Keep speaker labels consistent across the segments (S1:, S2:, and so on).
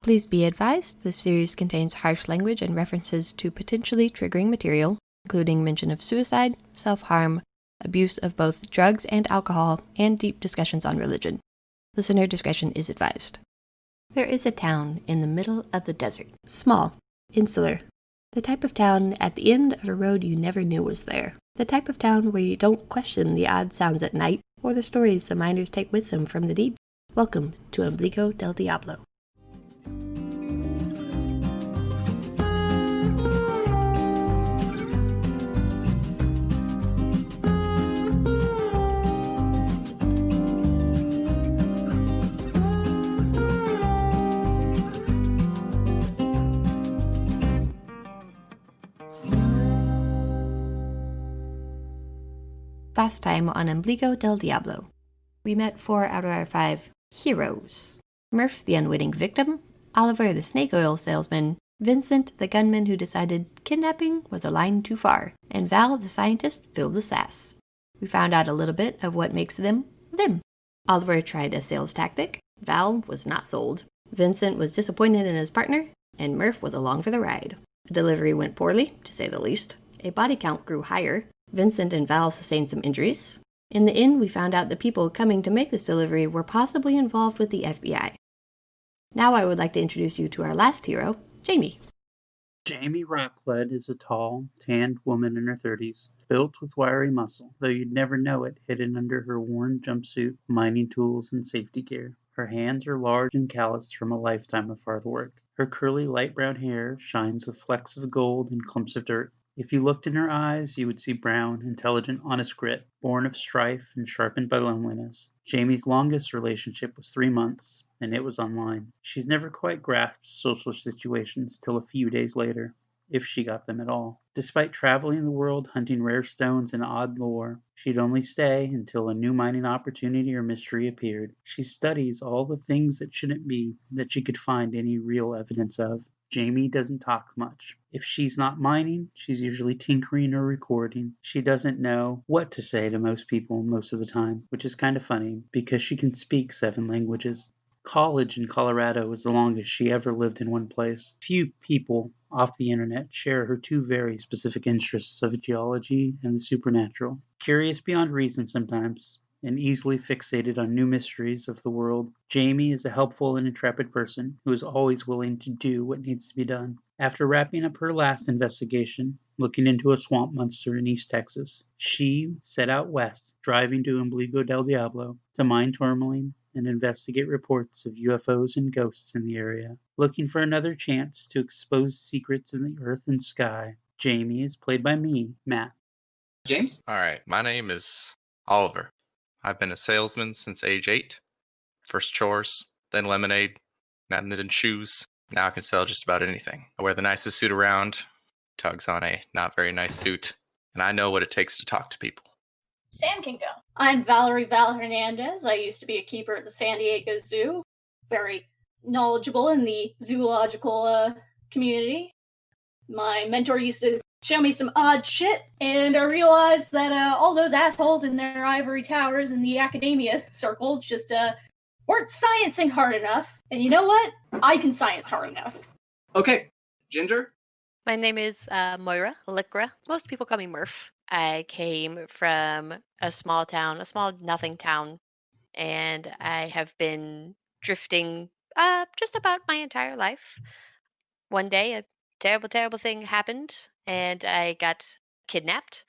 S1: Please be advised, this series contains harsh language and references to potentially triggering material, including mention of suicide, self-harm, abuse of both drugs and alcohol, and deep discussions on religion. Listener discretion is advised. There is a town in the middle of the desert. Small, insular. The type of town at the end of a road you never knew was there. The type of town where you don't question the odd sounds at night or the stories the miners take with them from the deep. Welcome to Ombligo del Diablo. Last time on Ombligo del Diablo, we met 4 out of our 5 heroes. Murph, the unwitting victim, Oliver, the snake oil salesman, Vincent, the gunman who decided kidnapping was a line too far, and Val, the scientist, filled with sass. We found out a little bit of what makes them, them. Oliver tried a sales tactic, Val was not sold, Vincent was disappointed in his partner, and Murph was along for the ride. The delivery went poorly, to say the least. A body count grew higher. Vincent and Val sustained some injuries. In the end, we found out the people coming to make this delivery were possibly involved with the FBI. Now I would like to introduce you to our last hero, Jamie.
S2: Jamie Rocklead is a tall, tanned woman in her 30s, built with wiry muscle, though you'd never know it hidden under her worn jumpsuit, mining tools, and safety gear. Her hands are large and calloused from a lifetime of hard work. Her curly light brown hair shines with flecks of gold and clumps of dirt. If you looked in her eyes, you would see brown, intelligent, honest grit, born of strife and sharpened by loneliness. Jamie's longest relationship was 3 months, and it was online. She's never quite grasped social situations till a few days later, if she got them at all. Despite traveling the world hunting rare stones and odd lore, she'd only stay until a new mining opportunity or mystery appeared. She studies all the things that shouldn't be, that she could find any real evidence of. Jamie doesn't talk much. If she's not mining, she's usually tinkering or recording. She doesn't know what to say to most people most of the time, which is kind of funny because she can speak 7 languages. College in Colorado was the longest she ever lived in one place. Few people off the internet share her 2 very specific interests of geology and the supernatural. Curious beyond reason sometimes, and easily fixated on new mysteries of the world, Jamie is a helpful and intrepid person who is always willing to do what needs to be done. After wrapping up her last investigation, looking into a swamp monster in East Texas, she set out west, driving to Ombligo del Diablo to mine tourmaline and investigate reports of UFOs and ghosts in the area. Looking for another chance to expose secrets in the earth and sky, Jamie is played by me, Matt.
S3: James?
S4: All right, my name is Oliver. I've been a salesman since age 8. First chores, then lemonade, now knitted shoes. Now I can sell just about anything. I wear the nicest suit around, tugs on a not very nice suit, and I know what it takes to talk to people.
S5: Sam can go. I'm Valerie Val Hernandez. I used to be a keeper at the San Diego Zoo. Very knowledgeable in the zoological community. My mentor used to show me some odd shit, and I realized that all those assholes in their ivory towers in the academia circles just weren't sciencing hard enough. And you know what? I can science hard enough.
S3: Okay, Ginger?
S6: My name is Moira Lickra. Most people call me Murph. I came from a small nothing town, and I have been drifting just about my entire life. One day, a terrible thing happened, and I got kidnapped.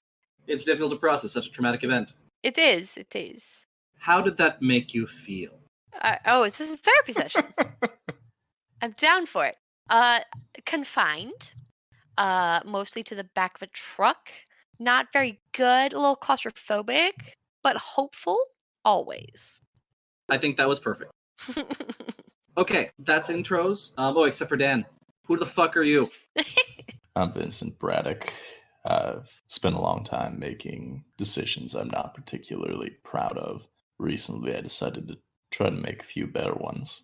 S3: It's difficult to process such a traumatic event.
S6: It is.
S3: How did that make you feel?
S6: Is this a therapy session? I'm down for it. Confined, mostly to the back of a truck. Not very good, a little claustrophobic, but hopeful, always.
S3: I think that was perfect. Okay, that's intros. Except for Dan. Who the fuck are you?
S7: I'm Vincent Braddock. I've spent a long time making decisions I'm not particularly proud of. Recently, I decided to try to make a few better ones.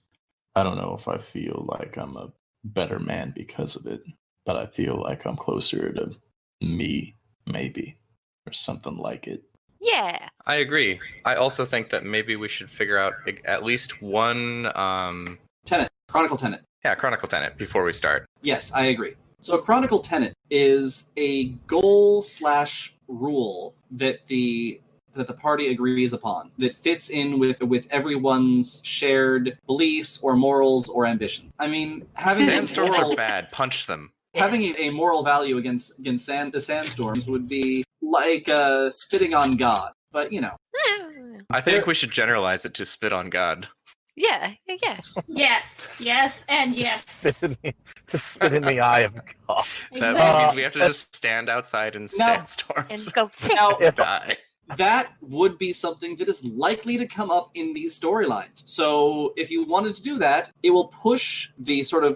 S7: I don't know if I feel like I'm a better man because of it, but I feel like I'm closer to me, maybe, or something like it.
S6: Yeah.
S4: I agree. I also think that maybe we should figure out at least one
S3: Tenet. Chronicle Tenet.
S4: Yeah, Chronicle Tenant, before we start.
S3: Yes, I agree. So a Chronicle Tenet is a goal/rule that the party agrees upon that fits in with everyone's shared beliefs or morals or ambition. I mean, having
S4: Sandstorms are bad. Punch them.
S3: Having a moral value against the sandstorms would be like spitting on God. But, you know.
S4: I think we should generalize it to spit on God.
S6: Yeah.
S5: Yes, and yes.
S8: To spit in the eye of God.
S4: That means we have to just stand outside in sandstorms.
S6: And go,
S3: Now,
S4: die.
S3: that would be something that is likely to come up in these storylines. So if you wanted to do that, it will push the sort of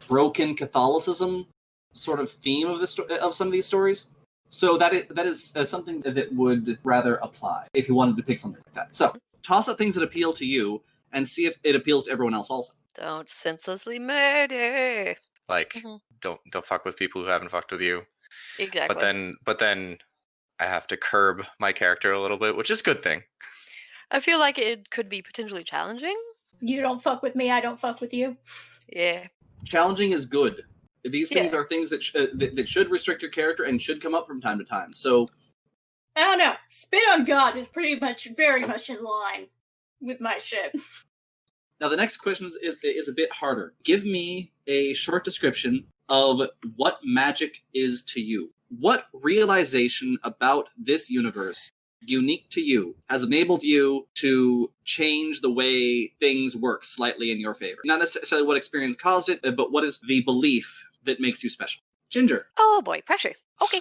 S3: broken Catholicism sort of theme of some of these stories. So that is something that would rather apply if you wanted to pick something like that. So toss out things that appeal to you and see if it appeals to everyone else also.
S6: don't senselessly murder.
S4: Like, don't fuck with people who haven't fucked with you.
S6: Exactly.
S4: But then I have to curb my character a little bit, which is a good thing.
S6: I feel like it could be potentially challenging.
S5: You don't fuck with me, I don't fuck with you.
S6: Yeah.
S3: Challenging is good. These things are things that that should restrict your character and should come up from time to time. So
S5: I don't know. Spit on God is very much in line with my shit.
S3: now the next question is a bit harder. Give me a short description of what magic is to you. What realization about this universe, unique to you, has enabled you to change the way things work slightly in your favor? Not necessarily what experience caused it, but what is the belief that makes you special? Ginger.
S6: Oh boy, pressure. Okay.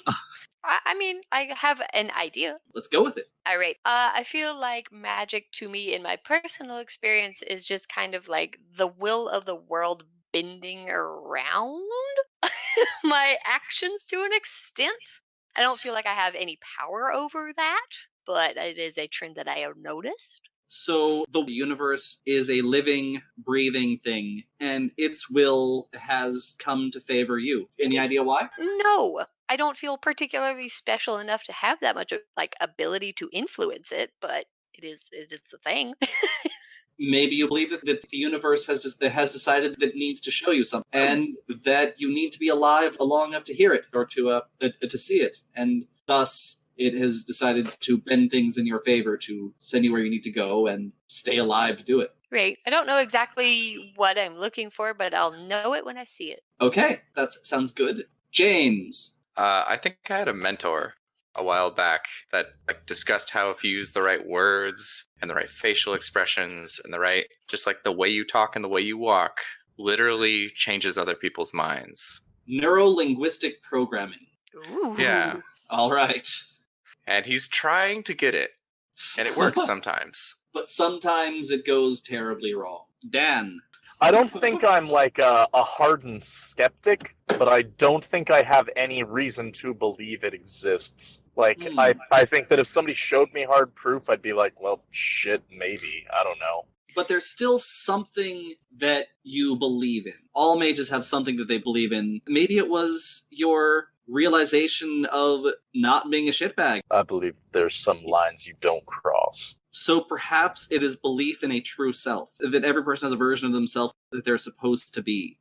S6: I mean, I have an idea.
S3: Let's go with it.
S6: All right. I feel like magic to me in my personal experience is just kind of like the will of the world bending around my actions to an extent. I don't feel like I have any power over that, but it is a trend that I have noticed.
S3: So the universe is a living, breathing thing, and its will has come to favor you. Any idea why?
S6: No, I don't feel particularly special enough to have that much ability to influence it, but it is a thing.
S3: Maybe you believe that the universe has decided that it needs to show you something, and that you need to be alive long enough to hear it or to see it, and thus it has decided to bend things in your favor to send you where you need to go and stay alive to do it.
S6: Great. I don't know exactly what I'm looking for, but I'll know it when I see it.
S3: Okay, that sounds good. James.
S4: I think I had a mentor a while back that discussed how if you use the right words and the right facial expressions and just the way you talk and the way you walk literally changes other people's minds.
S3: Neuro-linguistic programming.
S6: Ooh.
S4: Yeah.
S3: All right.
S4: And he's trying to get it. And it works sometimes.
S3: But sometimes it goes terribly wrong. Dan.
S8: I don't think I'm like a hardened skeptic, but I don't think I have any reason to believe it exists. I think that if somebody showed me hard proof, I'd be like, well, shit, maybe. I don't know.
S3: But there's still something that you believe in. All mages have something that they believe in. Maybe it was your realization of not being a shitbag.
S8: I believe there's some lines you don't cross.
S3: So perhaps it is belief in a true self, that every person has a version of themselves that they're supposed to be.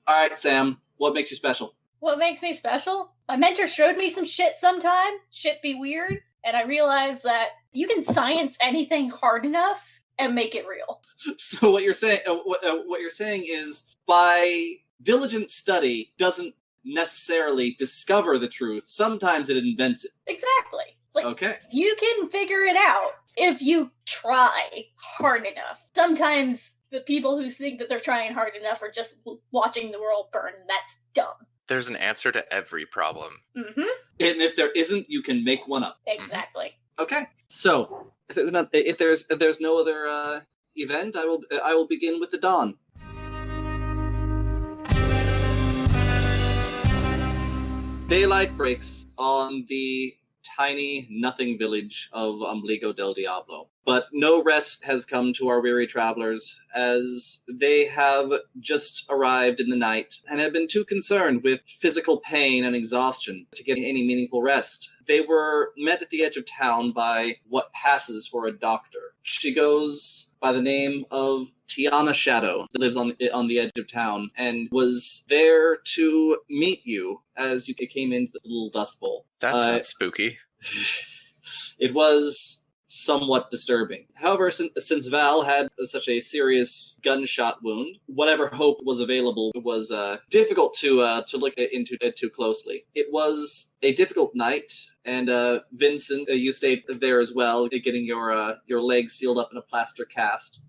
S3: All right, Sam, what makes you special?
S5: What makes me special? My mentor showed me some shit sometime. Shit be weird. And I realized that you can science anything hard enough and make it real.
S3: So what you're saying is by diligent study doesn't necessarily discover the truth. Sometimes it invents it.
S5: Exactly.
S3: Okay.
S5: You can figure it out if you try hard enough. Sometimes the people who think that they're trying hard enough are just watching the world burn. That's dumb.
S4: There's an answer to every problem.
S5: Mm-hmm.
S3: And if there isn't, you can make one up.
S5: Exactly.
S3: Okay. So if there's no other event, I will begin with the dawn. Daylight breaks on the tiny nothing village of Ombligo del Diablo. But no rest has come to our weary travelers, as they have just arrived in the night and have been too concerned with physical pain and exhaustion to get any meaningful rest. They were met at the edge of town by what passes for a doctor. She goes by the name of Tiana Shadow, that lives on the edge of town, and was there to meet you as you came into the little dust bowl.
S4: That's not spooky.
S3: It was somewhat disturbing. However, since Val had such a serious gunshot wound, whatever hope was available was difficult to look into too closely. It was a difficult night, and Vincent, you stayed there as well, getting your leg sealed up in a plaster cast.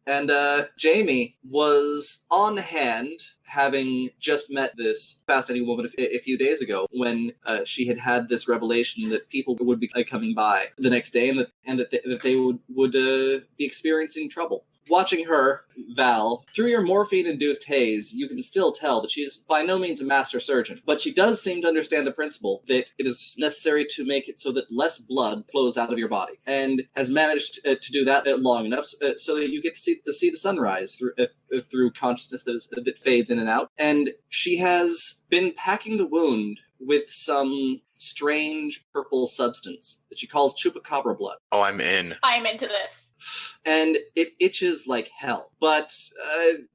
S3: And Jamie was on hand, having just met this fascinating woman a few days ago, when she had this revelation that people would be coming by the next day, and that they would be experiencing trouble. Watching her, Val, through your morphine-induced haze, you can still tell that she's by no means a master surgeon, but she does seem to understand the principle that it is necessary to make it so that less blood flows out of your body, and has managed to do that long enough so that you get to see the sunrise through consciousness that fades in and out. And she has been packing the wound with some strange purple substance that she calls chupacabra blood.
S4: Oh, I'm in.
S5: I'm into this.
S3: And it itches like hell, but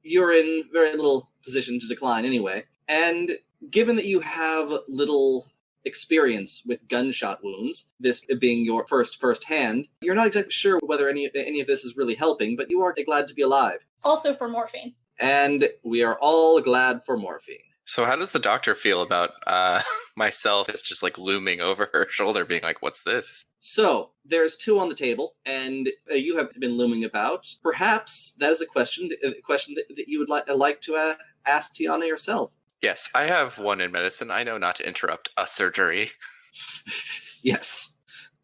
S3: you're in very little position to decline anyway. And given that you have little experience with gunshot wounds, this being your first hand, you're not exactly sure whether any of this is really helping, but you are glad to be alive.
S5: Also for morphine.
S3: And we are all glad for morphine.
S4: So how does the doctor feel about myself? It's just like looming over her shoulder, being like, what's this?
S3: So, there's 2 on the table, and you have been looming about. Perhaps that is a question that you would like to ask Tiana yourself.
S4: Yes, I have 1 in medicine. I know not to interrupt a surgery.
S3: Yes.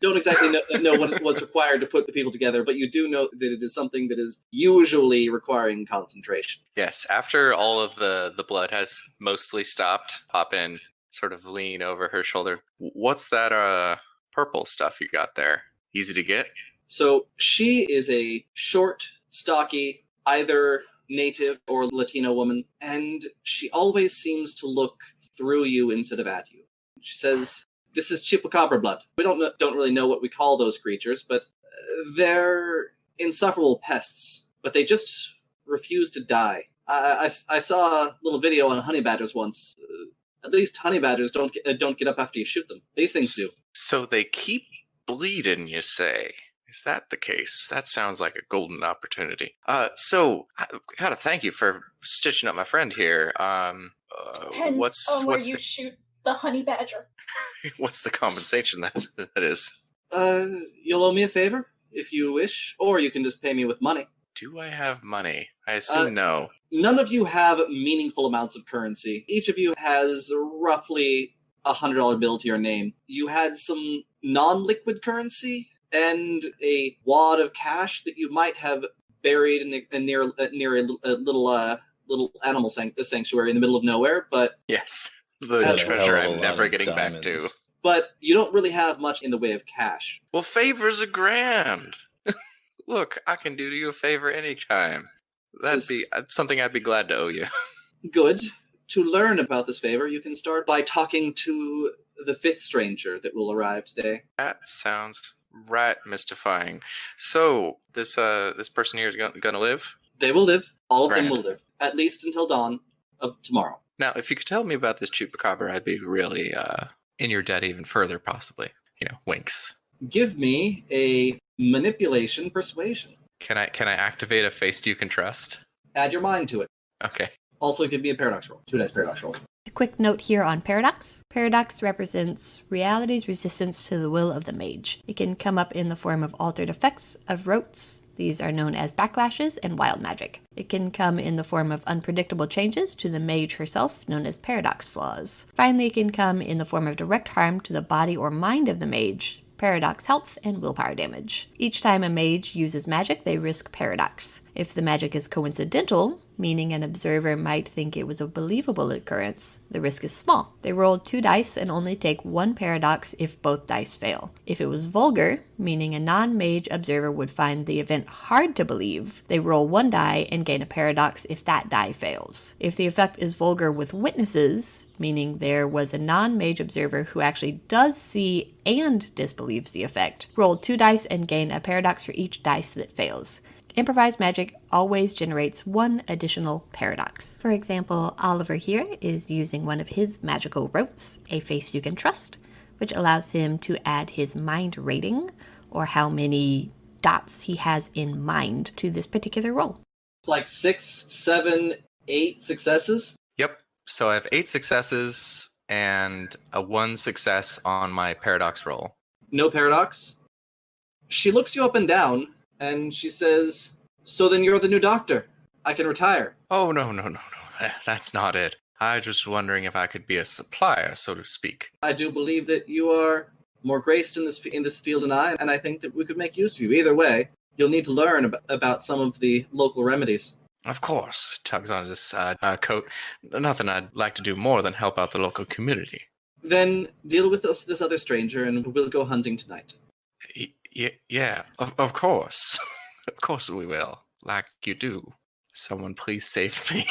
S3: Don't exactly know what's required to put the people together, but you do know that it is something that is usually requiring concentration.
S4: Yes, after all of the blood has mostly stopped, pop in, sort of lean over her shoulder. What's that purple stuff you got there? Easy to get?
S3: So she is a short, stocky, either native or Latino woman, and she always seems to look through you instead of at you. She says, "This is chupacabra blood. We don't really know what we call those creatures, but they're insufferable pests. But they just refuse to die. I saw a little video on honey badgers once. At least honey badgers don't get up after you shoot them. These things do.
S4: So they keep bleeding, you say? Is that the case? That sounds like a golden opportunity. So I gotta thank you for stitching up my friend here.
S5: Depends on where you shoot the honey badger.
S4: What's the compensation that is?
S3: You'll owe me a favor, if you wish, or you can just pay me with money.
S4: Do I have money? I assume no.
S3: None of you have meaningful amounts of currency. Each of you has roughly a $100 bill to your name. You had some non-liquid currency and a wad of cash that you might have buried near a little animal sanctuary in the middle of nowhere, but...
S4: Yes, the treasure I'm never getting back to.
S3: But you don't really have much in the way of cash.
S4: Well, favors are grand. Look, I can do you a favor anytime. That'd be something I'd be glad to owe you.
S3: Good. To learn about this favor, you can start by talking to the 5th stranger that will arrive today.
S4: That sounds right mystifying. So, this person here is going to live?
S3: They will live. All of them will live. At least until dawn of tomorrow.
S4: Now, if you could tell me about this chupacabra, I'd be really in your debt even further, possibly. Winks.
S3: Give me a manipulation persuasion.
S4: Can I activate a face you can trust?
S3: Add your mind to it.
S4: Okay.
S3: Also, give me a paradox roll. 2 dice paradox roll.
S1: A quick note here on paradox. Paradox represents reality's resistance to the will of the mage. It can come up in the form of altered effects, of rotes. These are known as backlashes and wild magic. It can come in the form of unpredictable changes to the mage herself, known as paradox flaws. Finally, it can come in the form of direct harm to the body or mind of the mage, paradox health, and willpower damage. Each time a mage uses magic, they risk paradox. If the magic is coincidental, meaning an observer might think it was a believable occurrence, the risk is small. They roll 2 dice and only take 1 paradox if both dice fail. If it was vulgar, meaning a non-mage observer would find the event hard to believe, they roll 1 die and gain a paradox if that die fails. If the effect is vulgar with witnesses, meaning there was a non-mage observer who actually does see and disbelieves the effect, roll 2 dice and gain a paradox for each dice that fails. Improvised magic always generates one additional paradox. For example, Oliver here is using one of his magical ropes, A Face You Can Trust, which allows him to add his mind rating, or how many dots he has in mind, to this particular roll.
S3: It's like 6, 7, 8 successes.
S4: Yep. So I have 8 successes and a 1 success on my paradox roll.
S3: No paradox. She looks you up and down, and she says, "So then you're the new doctor. I can retire."
S4: Oh, no. That's not it. I was just wondering if I could be a supplier, so to speak.
S3: I do believe that you are more graced in this field than I, and I think that we could make use of you. Either way, you'll need to learn about some of the local remedies.
S4: Of course, tugs on his coat. Nothing I'd like to do more than help out the local community.
S3: Then deal with this other stranger, and we'll go hunting tonight.
S4: Yeah, of course. Of course we will. Like you do. Someone please save me.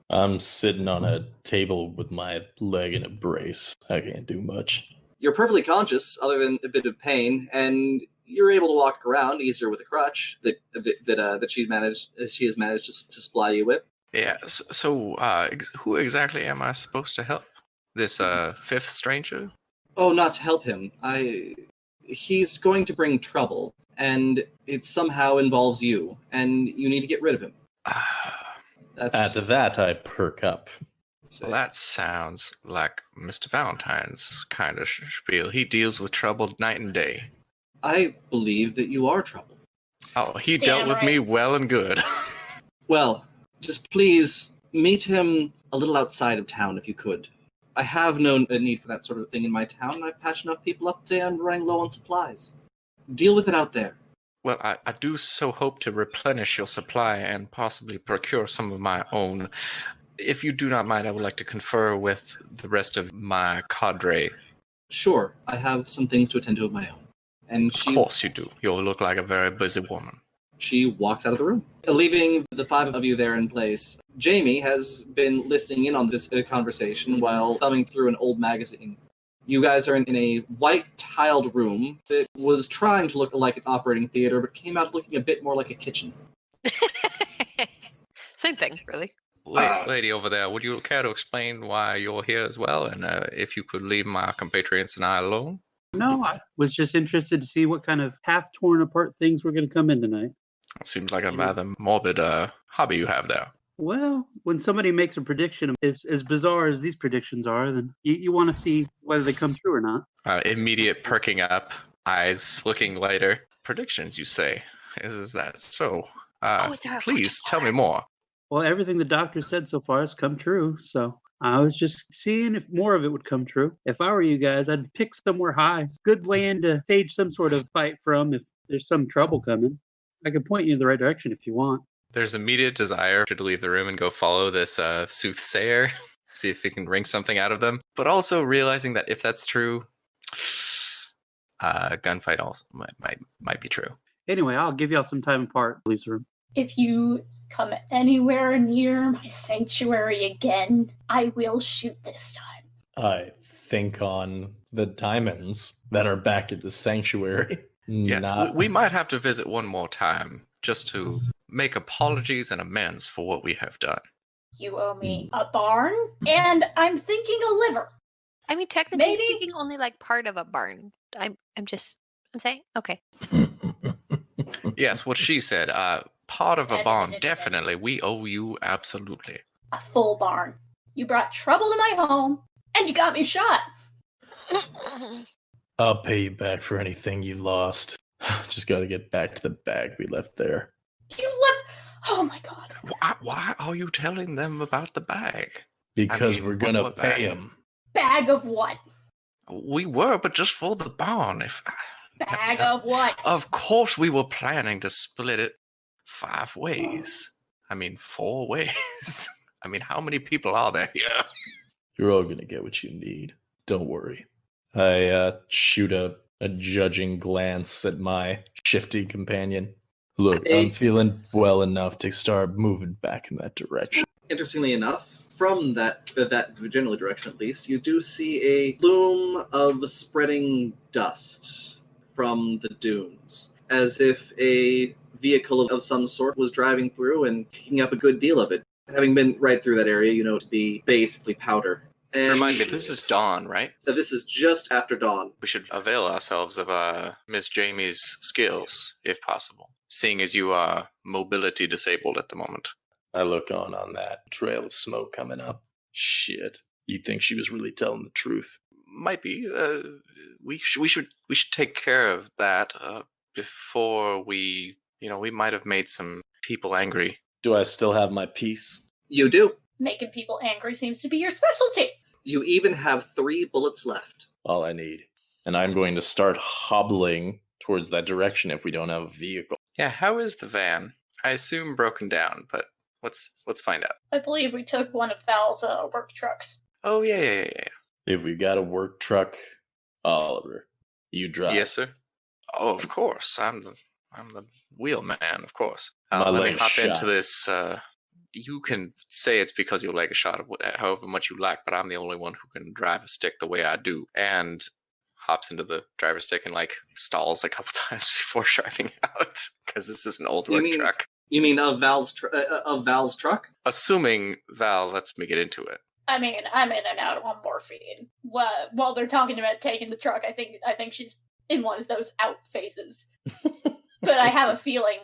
S7: I'm sitting on a table with my leg in a brace. I can't do much.
S3: You're perfectly conscious, other than a bit of pain, and you're able to walk around easier with a crutch that she has managed to supply you with.
S4: Yeah. So, who exactly am I supposed to help? This fifth stranger?
S3: Oh, not to help him. He's going to bring trouble, and it somehow involves you, and you need to get rid of him.
S7: At that, I perk up.
S4: Well, that sounds like Mr. Valentine's kind of spiel. He deals with trouble night and day.
S3: I believe that you are trouble.
S4: Oh, he dealt with me well and good.
S3: Well, just please meet him a little outside of town if you could. I have no need for that sort of thing in my town, and I've patched enough people up there and running low on supplies. Deal with it out there.
S4: Well, I do so hope to replenish your supply and possibly procure some of my own. If you do not mind, I would like to confer with the rest of my cadre.
S3: Sure, I have some things to attend to of my own. And
S4: Of course you do. You look like a very busy woman.
S3: She walks out of the room, leaving the 5 of you there in place. Jamie has been listening in on this conversation while thumbing through an old magazine. You guys are in a white-tiled room that was trying to look like an operating theater, but came out looking a bit more like a kitchen.
S6: Same thing, really.
S4: Lady over there, would you care to explain why you're here as well, and if you could leave my compatriots and I alone?
S2: No, I was just interested to see what kind of half-torn apart things were going to come in tonight.
S4: It seems like a rather morbid hobby you have there.
S2: Well, when somebody makes a prediction as bizarre as these predictions are, then you want to see whether they come true or not.
S4: Immediate perking up, eyes looking lighter. Predictions, you say? Is that so? Please tell me more.
S2: Well, everything the doctor said so far has come true, so I was just seeing if more of it would come true. If I were you guys, I'd pick somewhere high. Good land to stage some sort of fight from if there's some trouble coming. I could point you in the right direction if you want.
S4: There's immediate desire to leave the room and go follow this soothsayer, see if he can wring something out of them. But also realizing that if that's true, gunfight also might be true.
S2: Anyway, I'll give y'all some time apart. Leaves the room.
S5: If you come anywhere near my sanctuary again, I will shoot this time.
S7: I think on the diamonds that are back at the sanctuary.
S4: Yes, we might have to visit one more time just to make apologies and amends for what we have done.
S5: You owe me a barn, and I'm thinking a liver.
S6: I mean, technically
S5: Maybe.
S6: speaking, only like part of a barn. I'm saying, okay.
S4: Yes, what she said. Part of a barn, definitely. We owe you absolutely.
S5: A full barn. You brought trouble to my home, and you got me shot.
S7: I'll pay you back for anything you lost. Just got to get back to the bag we left there.
S5: You left. Oh my god.
S4: Why are you telling them about the bag?
S7: Because we're going to pay him.
S5: Bag of what?
S4: We were, but just for the barn.
S5: Bag of what?
S4: Of course we were planning to split it 5 ways. I mean, 4 ways. I mean, how many people are there here?
S7: You're all going to get what you need. Don't worry. I shoot a judging glance at my shifty companion. Look, I'm feeling well enough to start moving back in that direction.
S3: Interestingly enough, from that general direction at least, you do see a plume of spreading dust from the dunes, as if a vehicle of some sort was driving through and picking up a good deal of it. Having been right through that area, you know, to be basically powder. And
S4: Remind me, this is dawn, right?
S3: This is just after dawn.
S4: We should avail ourselves of Miss Jamie's skills, if possible, seeing as you are mobility disabled at the moment.
S7: I look on that trail of smoke coming up. Shit. You think she was really telling the truth?
S4: Might be. We should take care of that before we might have made some people angry.
S7: Do I still have my piece?
S3: You do.
S5: Making people angry seems to be your specialty.
S3: You even have 3 bullets left.
S7: All I need. And I'm going to start hobbling towards that direction if we don't have a vehicle.
S4: Yeah, how is the van? I assume broken down, but let's find out.
S5: I believe we took one of Val's work trucks.
S4: Oh, yeah.
S7: If we got a work truck, Oliver, you drive.
S4: Yes, sir. Oh, of course. I'm the wheelman, of course.
S7: My
S4: Let me
S7: leg
S4: hop
S7: shot.
S4: into this. You can say it's because your leg is shot of however much you like, but I'm the only one who can drive a stick the way I do. And hops into the driver's stick and stalls a couple times before driving out because this is an old work truck.
S3: You mean of Val's truck?
S4: Assuming Val lets me get into it.
S5: I mean, I'm in and out on morphine. While they're talking about taking the truck, I think she's in one of those out phases. But I have a feeling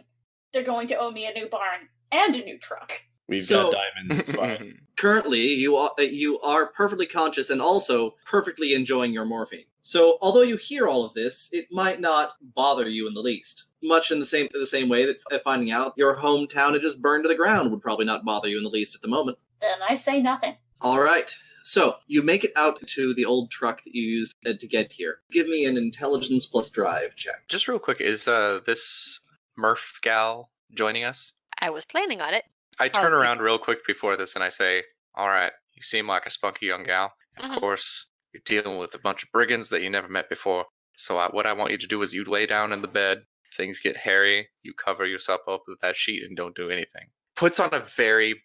S5: they're going to owe me a new barn and a new truck.
S7: We've got diamonds, it's fine.
S3: Currently, you are perfectly conscious and also perfectly enjoying your morphine. So, although you hear all of this, it might not bother you in the least. Much in the same way that finding out your hometown had just burned to the ground would probably not bother you in the least at the moment.
S5: Then I say nothing.
S3: All right. So, you make it out to the old truck that you used to get here. Give me an intelligence plus drive check.
S4: Just real quick, is this Murph gal joining us?
S6: I was planning on it.
S4: I turn around real quick before this and I say, all right, you seem like a spunky young gal. Of course, you're dealing with a bunch of brigands that you never met before. So what I want you to do is you lay down in the bed. Things get hairy. You cover yourself up with that sheet and don't do anything. Puts on a very,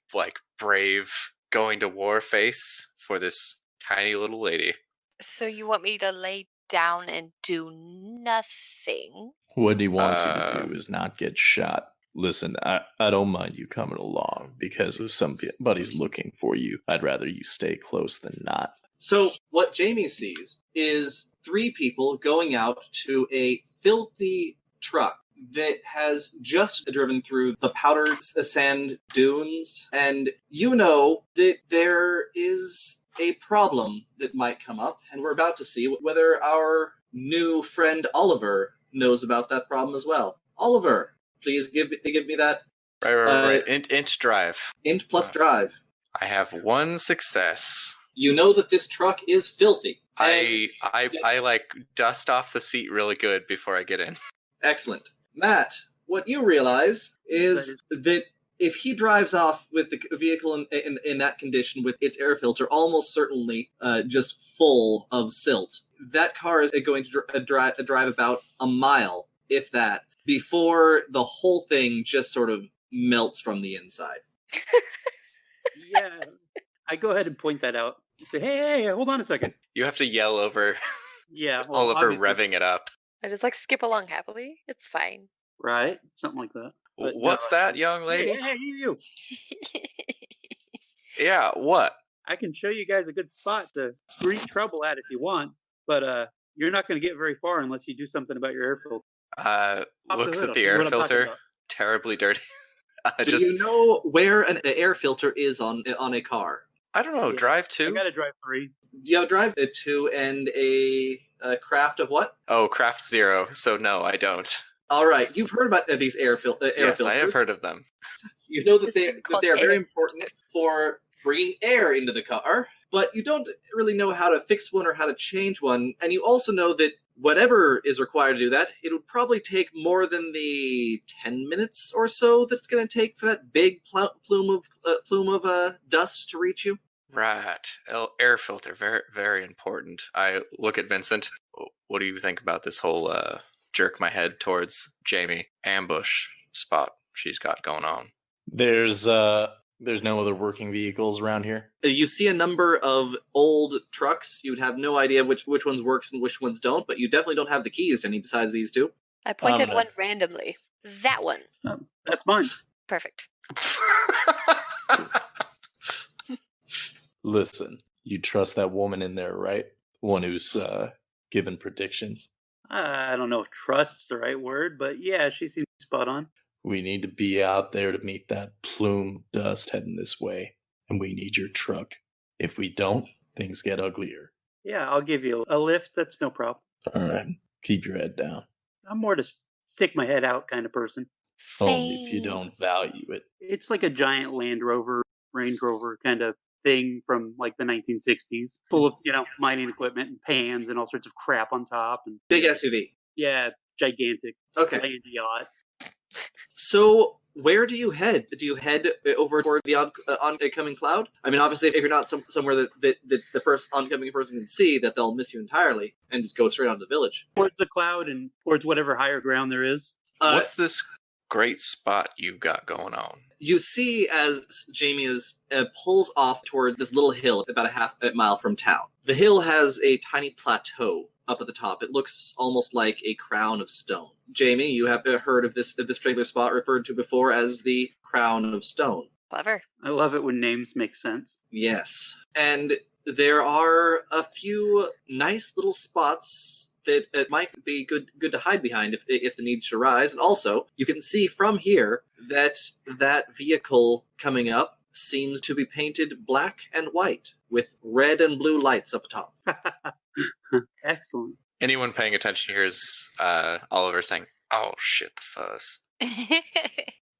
S4: brave going to war face for this tiny little lady.
S6: So you want me to lay down and do nothing?
S7: What he wants you to do is not get shot. Listen, I don't mind you coming along because if somebody's looking for you, I'd rather you stay close than not.
S3: So what Jamie sees is 3 people going out to a filthy truck that has just driven through the powdered sand dunes, and you know that there is a problem that might come up, and we're about to see whether our new friend Oliver knows about that problem as well. Oliver, please give me that.
S4: Right. Int drive.
S3: Int plus drive.
S4: I have 1 success.
S3: You know that this truck is filthy.
S4: I dust off the seat really good before I get in.
S3: Excellent. Matt, what you realize is that if he drives off with the vehicle in that condition with its air filter almost certainly just full of silt, that car is going to drive about a mile, if that, before the whole thing just sort of melts from the inside.
S2: Yeah, I go ahead and point that out. Say, hey, hold on a second.
S4: You have to yell over
S2: Oliver
S4: revving it up.
S6: I just skip along happily. It's fine.
S2: Right, something like that. But
S4: what's that, young lady?
S2: Hey, you.
S4: Yeah, what?
S2: I can show you guys a good spot to breed trouble at if you want, but you're not going to get very far unless you do something about your air filter.
S4: Looks at the air filter, terribly dirty.
S3: Do you know where an air filter is on a car?
S4: I don't know. Drive 2?
S2: I got to drive 3.
S3: You have drive 2 and a craft of what?
S4: Oh, craft 0. So no, I don't.
S3: All right, you've heard about these air filters.
S4: Yes, I have heard of them.
S3: You know that they are very important for bringing air into the car, but you don't really know how to fix one or how to change one. And you also know that whatever is required to do that, it would probably take more than the 10 minutes or so that it's going to take for that big plume of dust to reach you.
S4: Right. Air filter, very, very important. I look at Vincent. What do you think about this whole jerk my head towards Jamie ambush spot she's got going on?
S7: There's no other working vehicles around here?
S3: You see a number of old trucks. You would have no idea which ones works and which ones don't, but you definitely don't have the keys to any besides these 2.
S6: I pointed one randomly. That one.
S2: That's mine.
S6: Perfect.
S7: Listen, you trust that woman in there, right? One who's given predictions.
S2: I don't know if trust's the right word, but yeah, she seems spot on.
S7: We need to be out there to meet that plume of dust heading this way, and we need your truck. If we don't, things get uglier.
S2: Yeah, I'll give you a lift. That's no problem.
S7: All right, keep your head down.
S2: I'm more to stick my head out kind of person.
S7: Only if you don't value it.
S2: It's like a giant Land Rover, Range Rover kind of thing from like the 1960s, full of, mining equipment and pans and all sorts of crap on top. And
S3: Big SUV.
S2: yeah, gigantic
S3: Okay.
S2: land yacht.
S3: So where do you head? Do you head over toward the oncoming cloud? I mean, obviously, if you're not somewhere that the oncoming person can see, that they'll miss you entirely and just go straight on to the village.
S2: Towards the cloud and towards whatever higher ground there is.
S4: What's this great spot you've got going on?
S3: You see as Jamie pulls off toward this little hill about a half mile from town. The hill has a tiny plateau up at the top. It looks almost like a crown of stone. Jamie, you have heard of this particular spot referred to before as the Crown of Stone.
S6: Clever.
S2: I love it when names make sense.
S3: Yes. And there are a few nice little spots that it might be good to hide behind if the need should arise. And also, you can see from here that vehicle coming up seems to be painted black and white with red and blue lights up top.
S2: Excellent.
S4: Anyone paying attention here is Oliver saying, "Oh shit, the fuzz."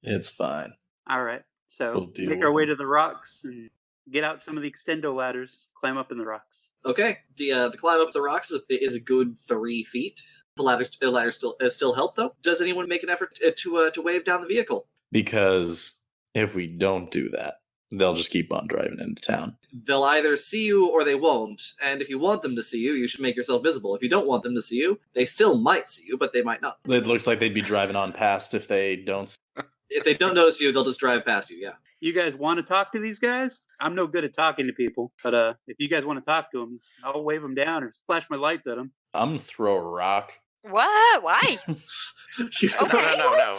S7: It's fine.
S2: All right. So
S7: We'll deal
S2: make
S7: with
S2: our way
S7: it.
S2: to the rocks and get out some of the extendo ladders, climb up in the rocks.
S3: Okay, the climb up the rocks is a good 3 feet. The ladder still help though. Does anyone make an effort to wave down the vehicle?
S7: Because if we don't do that, they'll just keep on driving into town.
S3: They'll either see you or they won't. And if you want them to see you, you should make yourself visible. If you don't want them to see you, they still might see you, but they might not.
S7: It looks like they'd be driving on past if they don't.
S3: If they don't notice you, they'll just drive past you. Yeah.
S2: You guys want to talk to these guys? I'm no good at talking to people, but if you guys want to talk to them, I'll wave them down or flash my lights at them.
S7: I'm gonna throw a rock.
S6: What? Why?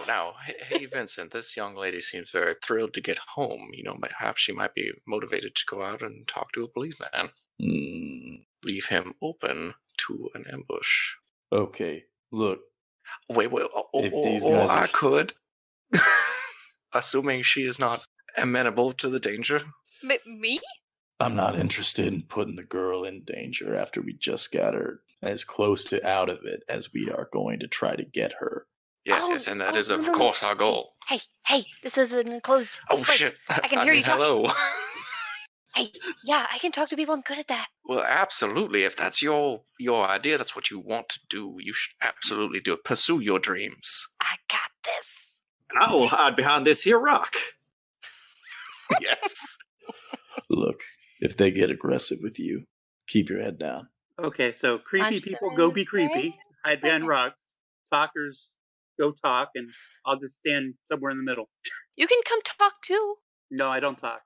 S4: No. Hey, Vincent, this young lady seems very thrilled to get home. Perhaps she might be motivated to go out and talk to a policeman. Leave him open to an ambush.
S7: Okay, look.
S4: Wait.
S7: If these guys
S4: I
S7: are-
S4: could. Assuming she is not amenable to the danger.
S6: Me?
S7: I'm not interested in putting the girl in danger after we just got her as close to out of it as we are going to try to get her.
S4: Yes, and that is, of course, our goal.
S6: Hey, this is an enclosed
S4: Oh,
S6: space.
S4: shit.
S6: I can hear you talk.
S4: Hello.
S6: Hey, yeah, I can talk to people. I'm good at that.
S4: Well, absolutely. If that's your idea, that's what you want to do, you should absolutely do it. Pursue your dreams.
S6: I got this.
S3: And I will hide behind this here rock.
S4: Yes.
S7: Look, if they get aggressive with you, keep your head down.
S2: Okay, so creepy
S6: I'm
S2: people
S6: sorry,
S2: go be
S6: okay.
S2: creepy, hide behind rocks. Talkers go talk, and I'll just stand somewhere in the middle.
S6: You can come talk too.
S2: No, I don't talk.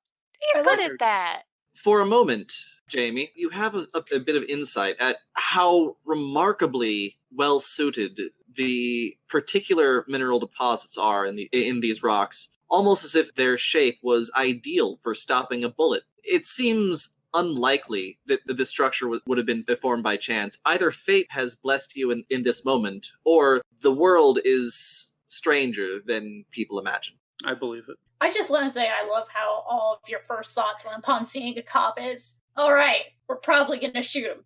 S6: You're
S2: I
S6: good
S2: like
S6: at that.
S3: For a moment, Jamie, you have a bit of insight at how remarkably well suited the particular mineral deposits are in these rocks, almost as if their shape was ideal for stopping a bullet. It seems unlikely that the structure would have been formed by chance. Either fate has blessed you in this moment, or the world is stranger than people imagine.
S2: I believe it.
S5: I just want to say I love how all of your first thoughts when upon seeing a cop is, all right, we're probably going to shoot him.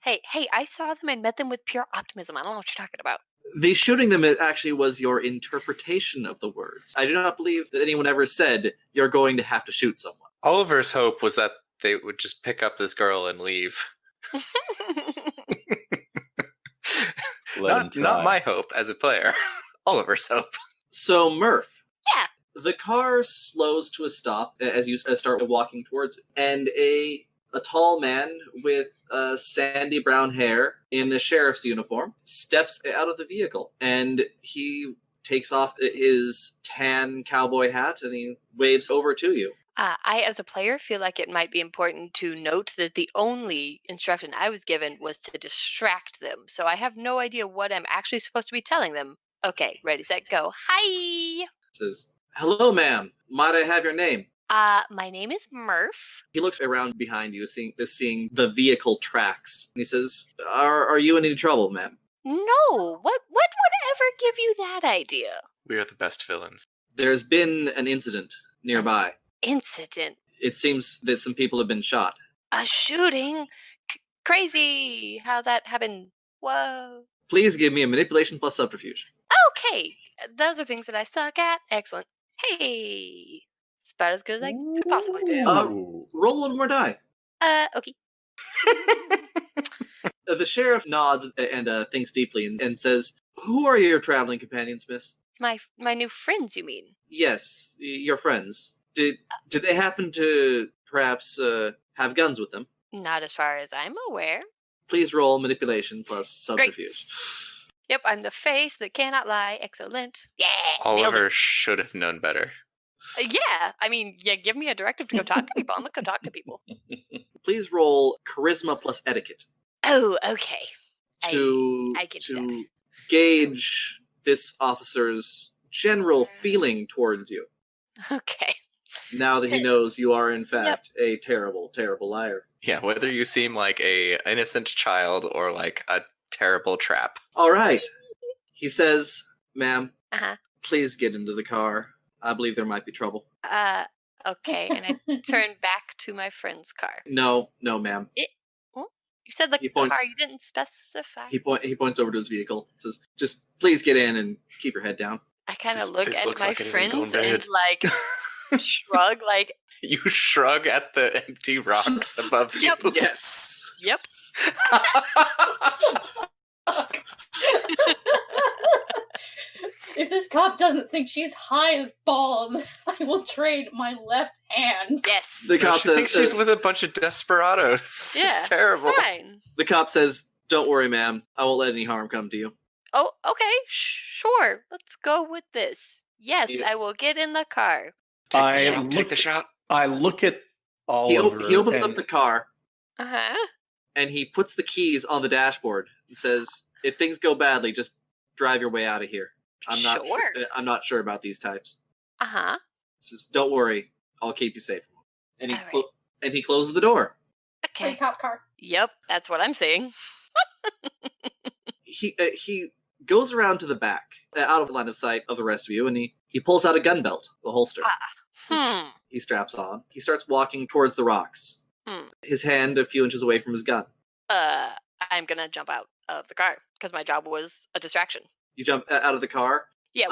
S6: Hey, I saw them and met them with pure optimism. I don't know what you're talking about.
S3: The shooting them actually was your interpretation of the words. I do not believe that anyone ever said you're going to have to shoot someone.
S4: Oliver's hope was that they would just pick up this girl and leave.
S7: Let 'em
S4: Not
S7: try.
S4: my hope as a player. Oliver's hope.
S3: So, Murph.
S6: Yeah.
S3: The car slows to a stop as you start walking towards it, and a tall man with sandy brown hair in a sheriff's uniform steps out of the vehicle, and he takes off his tan cowboy hat and he waves over to you.
S6: I, as a player, feel like it might be important to note that the only instruction I was given was to distract them. So I have no idea what I'm actually supposed to be telling them, Okay, ready, set, go. Hi!
S3: Says, "Hello, ma'am. Might I have your name?"
S6: My name is Murph.
S3: He looks around behind you, seeing the vehicle tracks. And he says, Are you in any trouble, ma'am?"
S6: No, what would ever give you that idea?
S4: We are the best villains.
S3: "There's been an incident nearby.
S6: Incident.
S3: It seems that some people have been shot."
S6: A shooting? Crazy how that happened. Whoa.
S3: "Please give me a manipulation plus subterfuge."
S6: Okay, those are things that I suck at. Excellent. Hey, it's about as good as I could possibly do.
S7: Ooh.
S3: Roll one more die.
S6: Okay.
S3: The sheriff nods and thinks deeply and says, "Who are your traveling companions, miss?"
S6: My new friends, you mean?
S3: "Yes, your friends. Did they happen to perhaps have guns with them?"
S6: Not as far as I'm aware.
S3: "Please roll manipulation plus subterfuge."
S6: Yep, I'm the face that cannot lie. Excellent. Yeah. nailed
S4: Oliver
S6: it.
S4: should have known better.
S6: Yeah, I mean, give me a directive to go talk to people. I'm gonna go talk to people.
S3: Please roll charisma plus etiquette
S6: Oh, okay.
S3: to
S6: I get that.
S3: gauge this officer's general feeling towards you,
S6: Okay.
S3: now that he knows you are in fact a terrible, terrible liar.
S4: Yeah, whether you seem like a innocent child or like a terrible trap.
S3: All right. He says, "Ma'am,
S6: Uh-huh.
S3: please get into the car. I believe there might be trouble."
S6: Okay, and I turn back to my friend's car.
S3: No, ma'am.
S6: You said the
S3: He points-
S6: car, you didn't specify.
S3: He points over to his vehicle. Says, "Just please get in and keep your head down."
S6: I kind of
S4: This-
S6: look
S4: this
S6: at
S4: looks
S6: my
S4: like it isn't going
S6: friends and
S4: bad.
S6: like shrug, like,
S4: You shrug at the empty rocks above you.
S6: Yep.
S3: Yes.
S6: yep.
S5: If this cop doesn't think she's high as balls, I will trade my left hand.
S6: Yes.
S3: The cop
S4: She
S3: says,
S4: thinks she's with a bunch of desperados.
S6: Yeah,
S4: It's terrible.
S6: Fine.
S3: the cop says, "Don't worry, ma'am. I won't let any harm come to you."
S6: Oh, okay, sure. Let's go with this. Yes,
S3: Yeah.
S6: I will get in the car.
S4: Take the shot.
S7: I look at
S3: He
S7: Oliver.
S3: opens up
S7: and-
S3: the car
S6: Uh-huh.
S3: and he puts the keys on the dashboard and says, "If things go badly, just drive your way out of here. I'm not sure about these types."
S6: Uh-huh.
S3: He says, "Don't worry. I'll keep you safe." And he
S6: All right.
S3: and he closes the door.
S5: Free
S6: Okay.
S5: cop car.
S6: Yep, that's what I'm saying.
S3: He goes around to the back, out of line of sight of the rest of you, and he pulls out a gun belt, the holster. He straps on. He starts walking towards the rocks.
S6: Hmm.
S3: His hand a few inches away from his gun.
S6: I'm gonna jump out of the car because my job was a distraction.
S3: You jump out of the car.
S6: Yeah,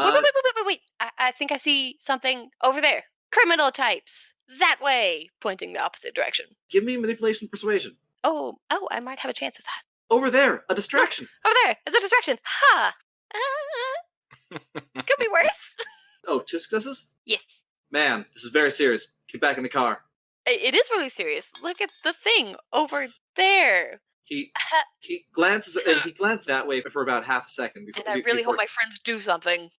S6: wait. I think I see something over there. Criminal types. That way. Pointing the opposite direction.
S3: Give me manipulation persuasion.
S6: Oh, I might have a chance at that.
S3: Over there, a distraction.
S6: Over there. It's a distraction. Ha! Could be worse.
S3: Oh, 2 successes?
S6: Yes.
S3: Man, this is very serious. Get back in the car.
S6: It is really serious. Look at the thing over there.
S3: He glances that way for about half a second before.
S6: And I really hope my friends do something.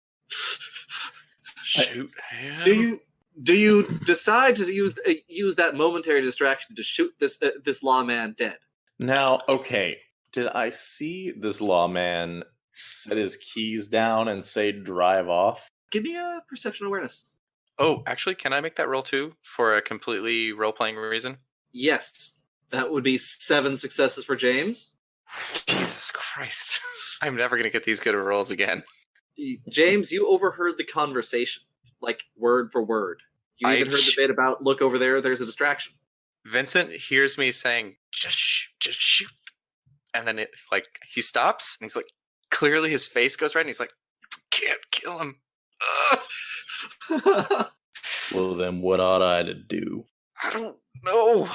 S4: Shoot him.
S3: Do you decide to use that momentary distraction to shoot this lawman dead?
S7: Now, okay, did I see this lawman set his keys down and say drive off?
S3: Give me a perception awareness.
S4: Oh, actually, can I make that roll too for a completely role-playing reason?
S3: Yes. That would be 7 successes for James.
S4: Jesus Christ. I'm never going to get these good rolls again.
S3: James, you overheard the conversation, like word for word. You even heard the bit about, look over there, there's a distraction.
S4: Vincent hears me saying, just shoot. And then he stops, and he's like, clearly his face goes red, and he's like, can't kill him.
S7: Well, then what ought I to do?
S4: I don't know.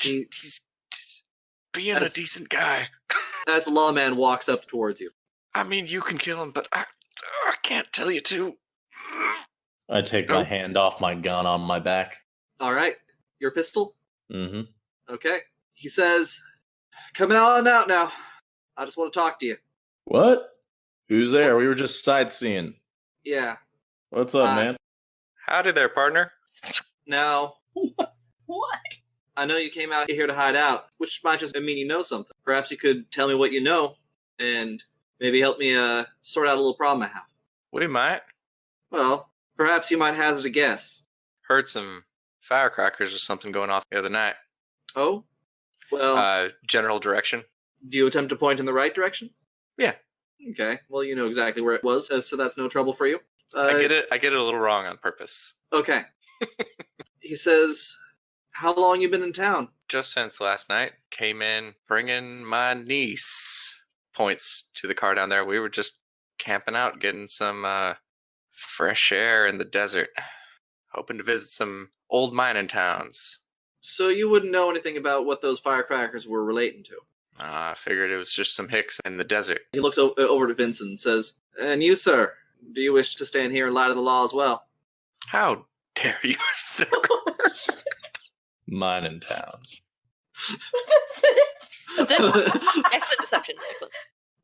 S4: He's being a decent guy.
S3: As the lawman walks up towards you.
S4: I mean, you can kill him, but I can't tell you to.
S7: I take my hand off my gun on my back.
S3: All right. Your pistol?
S7: Mm-hmm.
S3: Okay. He says, coming on out now. I just want to talk to you.
S7: What? Who's there? We were just sightseeing.
S3: Yeah.
S7: What's up, man?
S4: Howdy there, partner.
S3: Now,
S5: What?
S3: I know you came out here to hide out, which might just mean you know something. Perhaps you could tell me what you know, and Maybe help me sort out a little problem I have.
S4: We might.
S3: Well, perhaps you might hazard a guess.
S4: Heard some firecrackers or something going off the other night.
S3: Oh? Well,
S4: General direction.
S3: do you attempt to point in the right direction?
S4: Yeah.
S3: Okay, well, you know exactly where it was, so that's no trouble for you.
S4: I get it a little wrong on purpose.
S3: Okay. He says, how long you been in town?
S4: Just since last night. Came in bringing my niece. Points to the car down there. We were just camping out, getting some fresh air in the desert. Hoping to visit some old mining towns.
S3: So you wouldn't know anything about what those firecrackers were relating to?
S4: I figured it was just some hicks in the desert.
S3: He looks over to Vincent and says, and you, sir, do you wish to stand here in light of the law as well?
S4: How dare you, sir?
S7: Mining towns.
S6: Excellent deception. Excellent.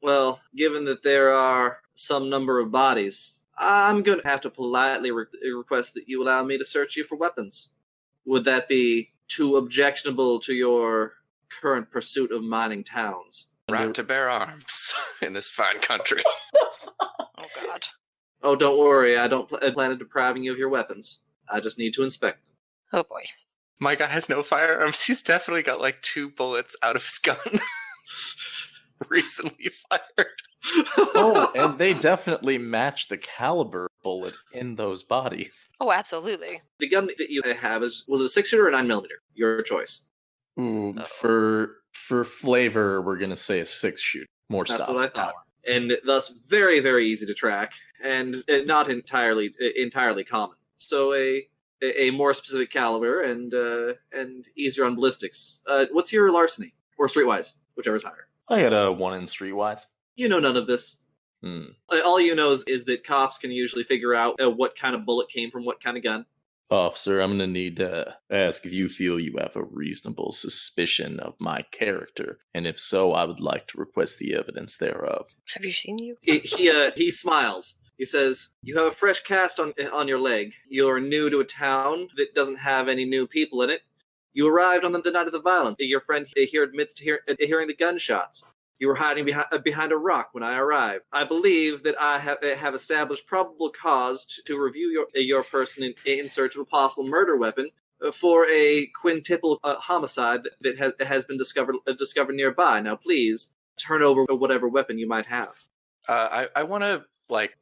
S3: Well, given that there are some number of bodies, I'm going to have to politely request that you allow me to search you for weapons. Would that be too objectionable to your current pursuit of mining towns?
S4: Right to bear arms in this fine country.
S6: Oh, God.
S3: Oh, don't worry. I don't plan on depriving you of your weapons. I just need to inspect them.
S6: Oh, boy.
S4: My guy has no firearms. He's definitely got like 2 bullets out of his gun. Recently fired.
S7: Oh, and they definitely match the caliber bullet in those bodies.
S6: Oh, absolutely.
S3: The gun that you have was a 6-shooter or 9mm? Your choice.
S7: Ooh, for flavor, we're gonna say a 6-shoot. More
S3: That's
S7: stop
S3: what I thought. And thus very, very easy to track, and not entirely common. So a more specific caliber and easier on ballistics. What's your larceny? Or streetwise, whichever's higher.
S7: I got a 1 in streetwise.
S3: You know none of this. All you know is that cops can usually figure out what kind of bullet came from what kind of gun.
S7: Officer, I'm going to need to ask if you feel you have a reasonable suspicion of my character, and if so, I would like to request the evidence thereof.
S6: Have you seen you?
S3: He smiles. He says, you have a fresh cast on your leg. You're new to a town that doesn't have any new people in it. You arrived on the night of the violence. Your friend here admits to hearing the gunshots. You were hiding behind a rock when I arrived. I believe that I have established probable cause to review your person in search of a possible murder weapon for a quintuple homicide that has been discovered nearby. Now, please turn over whatever weapon you might have.
S4: I want to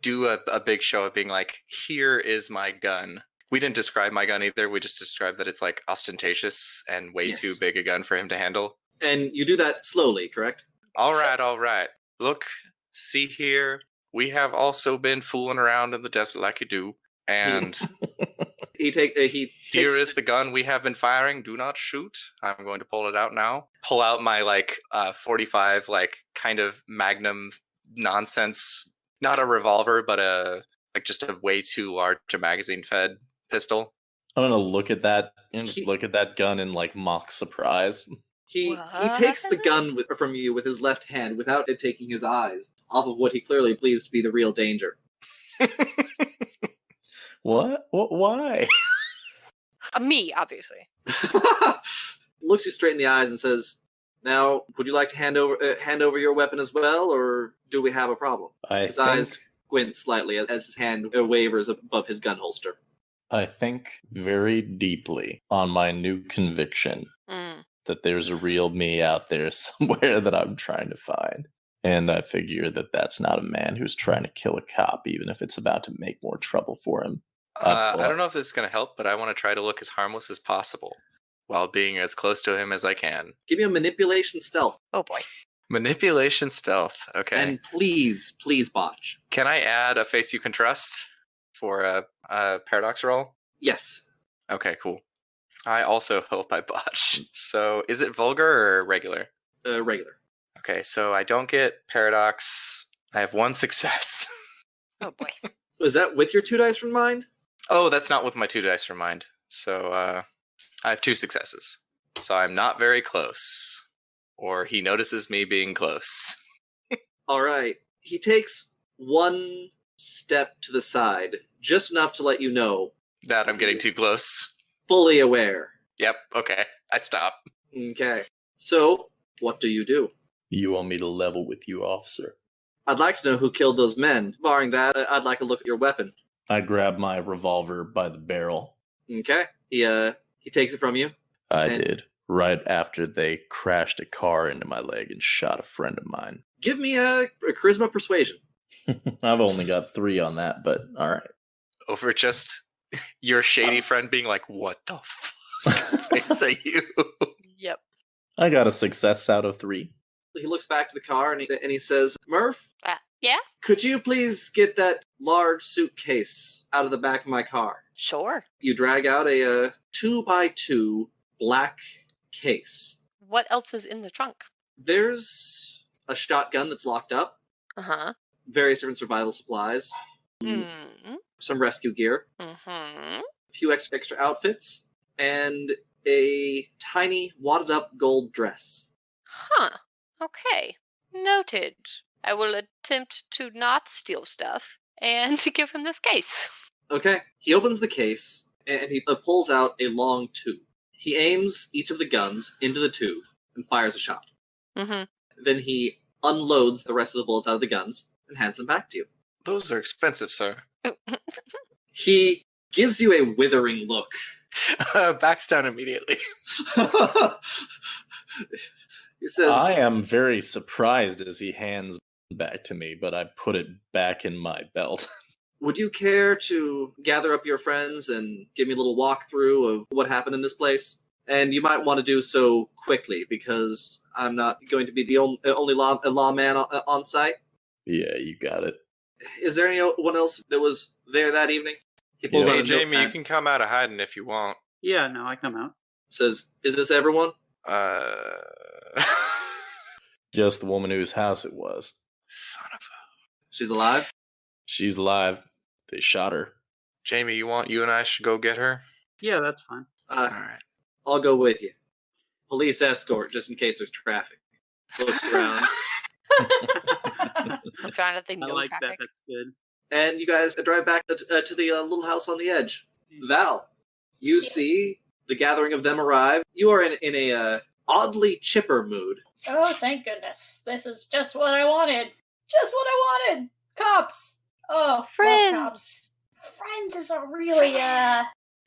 S4: do a big show of being like, here is my gun. We didn't describe my gun either. We just described that it's like ostentatious and way too big a gun for him to handle. And
S3: you do that slowly, correct?
S4: All right. Look, see here. We have also been fooling around in the desert like you do. And here is the gun we have been firing. Do not shoot. I'm going to pull it out now. Pull out my 45 kind of Magnum nonsense. Not a revolver, but just a way too large magazine fed pistol.
S7: I'm gonna look at that gun in mock surprise.
S3: He takes the gun from you with his left hand without it taking his eyes off of what he clearly believes to be the real danger.
S7: What? Why?
S6: Me, obviously.
S3: Looks you straight in the eyes and says, "Now, would you like to hand over your weapon as well, or do we have a problem?" His eyes squint slightly as his hand wavers above his gun holster.
S7: I think very deeply on my new conviction that there's a real me out there somewhere that I'm trying to find. And I figure that that's not a man who's trying to kill a cop, even if it's about to make more trouble for him.
S4: I don't know if this is going to help, but I want to try to look as harmless as possible while being as close to him as I can.
S3: Give me a manipulation stealth.
S6: Oh, boy.
S4: Manipulation stealth. Okay.
S3: And please botch.
S4: Can I add a face you can trust for a paradox roll?
S3: Yes.
S4: Okay, cool. I also hope I botch. So is it vulgar or regular?
S3: Regular.
S4: Okay, so I don't get paradox. I have 1 success.
S6: Oh, boy.
S3: Is that with your 2 dice from mind?
S4: Oh, that's not with my 2 dice from mind. So I have 2 successes. So I'm not very close. Or he notices me being close.
S3: All right. He takes 1 step to the side, just enough to let you know
S4: that I'm getting too close.
S3: Fully aware.
S4: Yep, okay. I stop.
S3: Okay. So, what do you do?
S7: You want me to level with you, officer?
S3: I'd like to know who killed those men. Barring that, I'd like a look at your weapon.
S7: I grab my revolver by the barrel.
S3: Okay. He takes it from you.
S7: I did. Right after they crashed a car into my leg and shot a friend of mine.
S3: Give me a charisma persuasion.
S7: I've only got 3 on that, but all right.
S4: Over just your shady friend being like, what the fuck? Say you.
S6: Yep.
S7: I got a success out of 3.
S3: He looks back to the car and he says, Murph,
S6: Yeah?
S3: could you please get that large suitcase out of the back of my car?
S6: Sure.
S3: You drag out a 2x2 black case.
S6: What else is in the trunk?
S3: There's a shotgun that's locked up,
S6: Uh-huh.
S3: various different survival supplies,
S6: Mm-hmm.
S3: some rescue gear,
S6: Mm-hmm.
S3: a few extra outfits, and a tiny wadded up gold dress.
S6: Huh. Okay. Noted. I will attempt to not steal stuff and give him this case.
S3: Okay, he opens the case and he pulls out a long tube. He aims each of the guns into the tube and fires a shot.
S6: Mm-hmm.
S3: Then he unloads the rest of the bullets out of the guns and hands them back to you.
S4: Those are expensive, sir.
S3: He gives you a withering look.
S4: Backs down immediately.
S3: He says,
S7: I am very surprised as he hands back to me, but I put it back in my belt.
S3: would you care to gather up your friends and give me a little walkthrough of what happened in this place? And you might want to do so quickly, because I'm not going to be the only lawman on site.
S7: Yeah, you got it.
S3: Is there anyone else that was there that evening? He pulls out
S4: Hey,
S3: a
S4: Jamie,
S3: notepad,
S4: you can come out of hiding if you want.
S2: Yeah, no, I come out.
S3: says, is this everyone?
S7: Just the woman whose house it was.
S4: Son of a...
S3: She's alive?
S7: She's alive. They shot her.
S4: Jamie, you and I should go get her?
S2: Yeah, that's fine.
S4: Alright.
S3: I'll go with you. Police escort, just in case there's traffic. Looks around.
S6: I'm trying to think
S2: I
S6: no
S2: like
S6: traffic.
S2: that. That's good.
S3: And you guys drive back to the little house on the edge. Val, you see the gathering of them arrive. You are in a oddly chipper mood.
S5: Oh, thank goodness. This is just what I wanted. Just what I wanted. Cops. Oh,
S6: Friends.
S5: love cops. Friends is a really,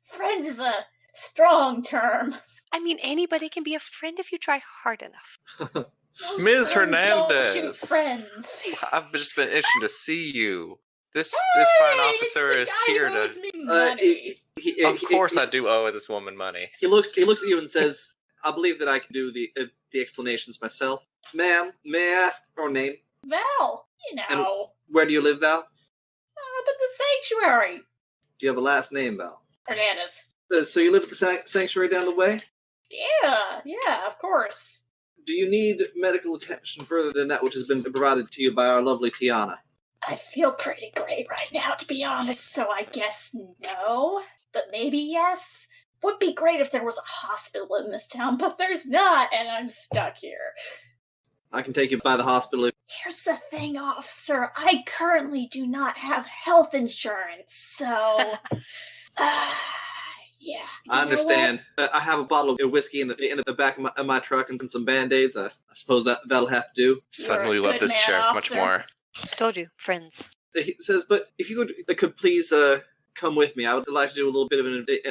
S5: friends is a strong term.
S6: I mean, anybody can be a friend if you try hard enough.
S5: Most
S4: Ms.
S5: friends don't
S4: Hernandez.
S5: shoot friends.
S4: I've just been itching to see you. This fine officer is here to... Of course I do owe this woman money.
S3: He looks at you and says, I believe that I can do the explanations myself. Ma'am, may I ask your name?
S5: Val, you know.
S3: Where do you live, Val?
S5: Up at the sanctuary.
S3: Do you have a last name, Val?
S5: Hernandez.
S3: So you live at the sanctuary down the way?
S5: Yeah, of course.
S3: Do you need medical attention further than that which has been provided to you by our lovely Tiana?
S5: I feel pretty great right now, to be honest, so I guess no. But maybe yes. Would be great if there was a hospital in this town, but there's not, and I'm stuck here.
S3: I can take you by the hospital.
S5: Here's the thing, officer. I currently do not have health insurance, so... yeah.
S3: I understand. I have a bottle of whiskey in the back of my truck and some Band-Aids. I suppose that'll have to do.
S4: Suddenly
S5: a
S4: love
S5: good
S4: this
S5: man,
S4: sheriff
S5: officer.
S4: much more.
S6: I told you, friends.
S3: He says, but if you could please come with me, I would like to do a little bit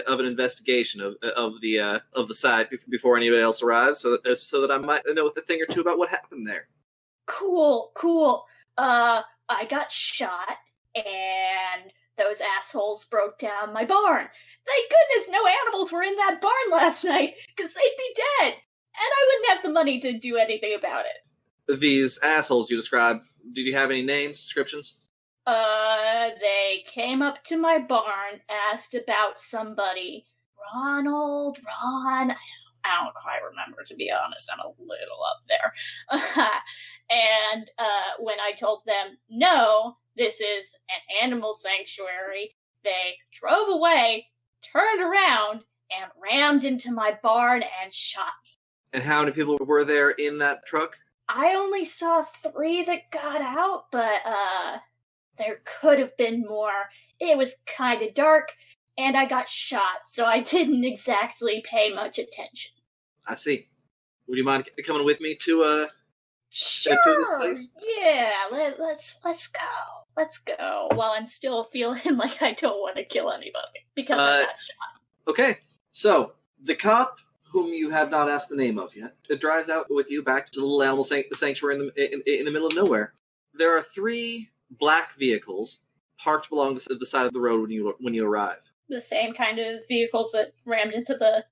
S3: of an investigation of the site before anybody else arrives, so that I might know a thing or two about what happened there.
S5: Cool. I got shot, and those assholes broke down my barn. Thank goodness no animals were in that barn last night, because they'd be dead, and I wouldn't have the money to do anything about it.
S3: These assholes you described, did you have any names, descriptions?
S5: They came up to my barn, asked about somebody. Ron, I don't quite remember, to be honest. I'm a little up there. And when I told them, no, this is an animal sanctuary, they drove away, turned around, and rammed into my barn and shot me.
S3: And how many people were there in that truck?
S5: I only saw 3 that got out, but there could have been more. It was kind of dark, and I got shot, so I didn't exactly pay much attention.
S3: I see. Would you mind coming with me to to this
S5: Sure.
S3: place?
S5: Yeah, let's go. Let's go. While I'm still feeling like I don't want to kill anybody because I got shot.
S3: Okay, so the cop, whom you have not asked the name of yet, it drives out with you back to the little animal sanctuary in the middle of nowhere. There are 3 black vehicles parked along the side of the road when you arrive.
S5: The same kind of vehicles that rammed into the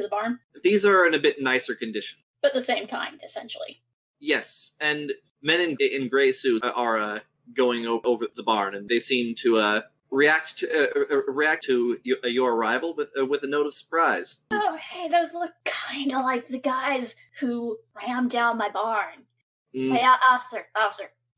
S5: barn,
S3: These are in a bit nicer condition.
S5: but the same kind, essentially.
S3: Yes, and men in gray suits are going over the barn, and they seem to react to your arrival with a note of surprise.
S5: Oh, hey, those look kind of like the guys who rammed down my barn. Hey, officer,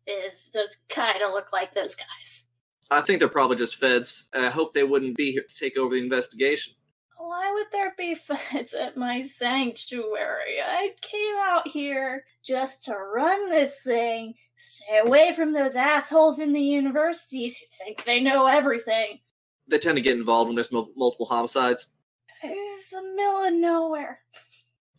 S5: those kind of look like those guys.
S3: I think they're probably just feds. I hope they wouldn't be here to take over the investigation.
S5: Why would there be feds at my sanctuary? I came out here just to run this thing, stay away from those assholes in the universities who think they know everything.
S3: They tend to get involved when there's multiple homicides.
S5: It's the middle of nowhere.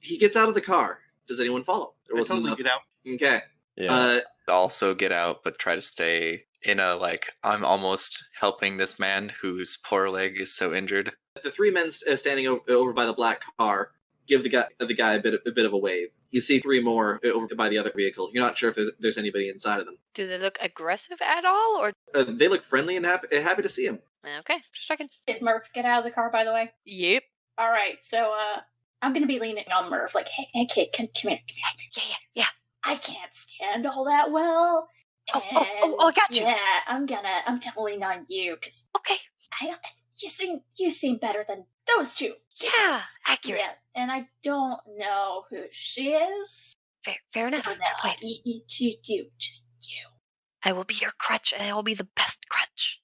S3: He gets out of the car. Does anyone follow?
S2: I totally get out.
S3: Okay.
S7: Yeah.
S4: Also get out, but try to stay in a, like, I'm almost helping this man whose poor leg is so injured.
S3: The 3 men standing over by the black car give the guy a bit of a wave. You see 3 more over by the other vehicle. You're not sure if there's anybody inside of them.
S6: Do they look aggressive at all, or?
S3: They look friendly and happy to see him.
S6: Okay, just checking.
S5: Did Murph get out of the car, by the way?
S6: Yep.
S5: All right, so I'm gonna be leaning on Murph, like, hey kid, come here.
S6: Yeah.
S5: I can't stand all that well.
S6: Oh, I got you.
S5: Yeah, I'm gonna lean on you because
S6: Okay.
S5: you seem better than those 2.
S6: Yeah, accurate.
S5: Yeah, and I don't know who she is.
S6: Fair enough.
S5: So no,
S6: Wait,
S5: you, just you.
S6: I will be your crutch, and I will be the best crutch.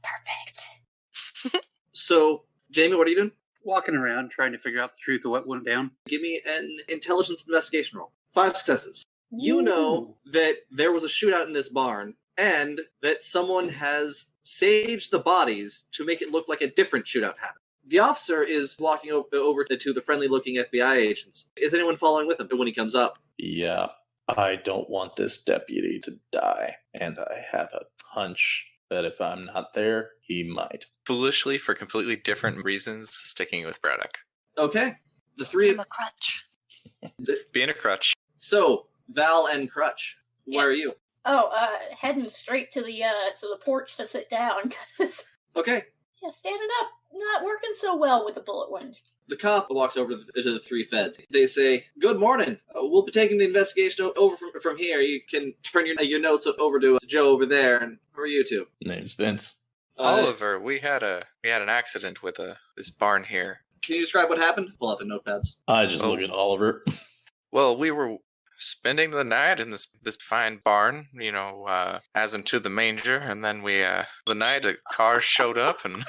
S5: Perfect.
S3: So, Jamie, what are you doing?
S2: Walking around trying to figure out the truth of what went down.
S3: Give me an intelligence investigation roll. 5 successes. You know that there was a shootout in this barn, and that someone has staged the bodies to make it look like a different shootout happened. The officer is walking over to the friendly-looking FBI agents. Is anyone following with him when he comes up?
S7: Yeah. I don't want this deputy to die, and I have a hunch that if I'm not there, he might.
S4: Foolishly, for completely different reasons, sticking with Braddock.
S3: Okay. The 3
S6: I'm a crutch.
S4: Being a crutch.
S3: So, Val and Crutch, where are you?
S5: Oh, heading straight to the porch to sit down. Cause
S3: Okay.
S5: yeah, standing up not working so well with the bullet wound.
S3: The cop walks over to the 3 feds. They say, "Good morning. We'll be taking the investigation over from here. You can turn your notes over to Joe over there. And who are you 2?
S7: Name's Vince.
S4: Oliver, we had an accident with this barn here.
S3: Can you describe what happened? Pull out the notepads.
S7: I just look at Oliver.
S4: Well, we were spending the night in this fine barn, as into the manger, and then the night a car showed up and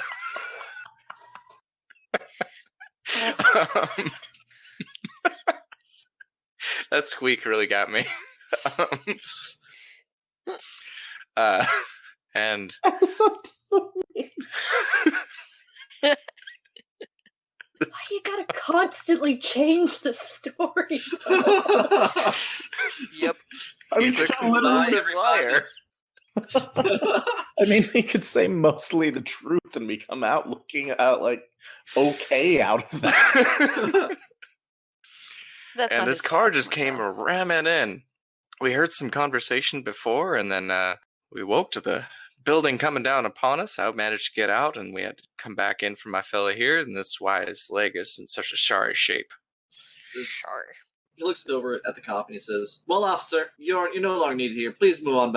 S4: that squeak really got me. And
S5: You gotta constantly change the story.
S4: Yep.
S7: He's a
S4: compulsive liar.
S7: I mean, we could say mostly the truth and we come out looking out like okay out of that.
S4: And this car just came ramming in. We heard some conversation before, and then we woke to the building coming down upon us. I managed to get out, and we had to come back in for my fella here, and that's why his leg is in such a sorry shape.
S6: Sorry.
S3: He looks over at the cop and he says, "Well, officer, you're no longer needed here. Please move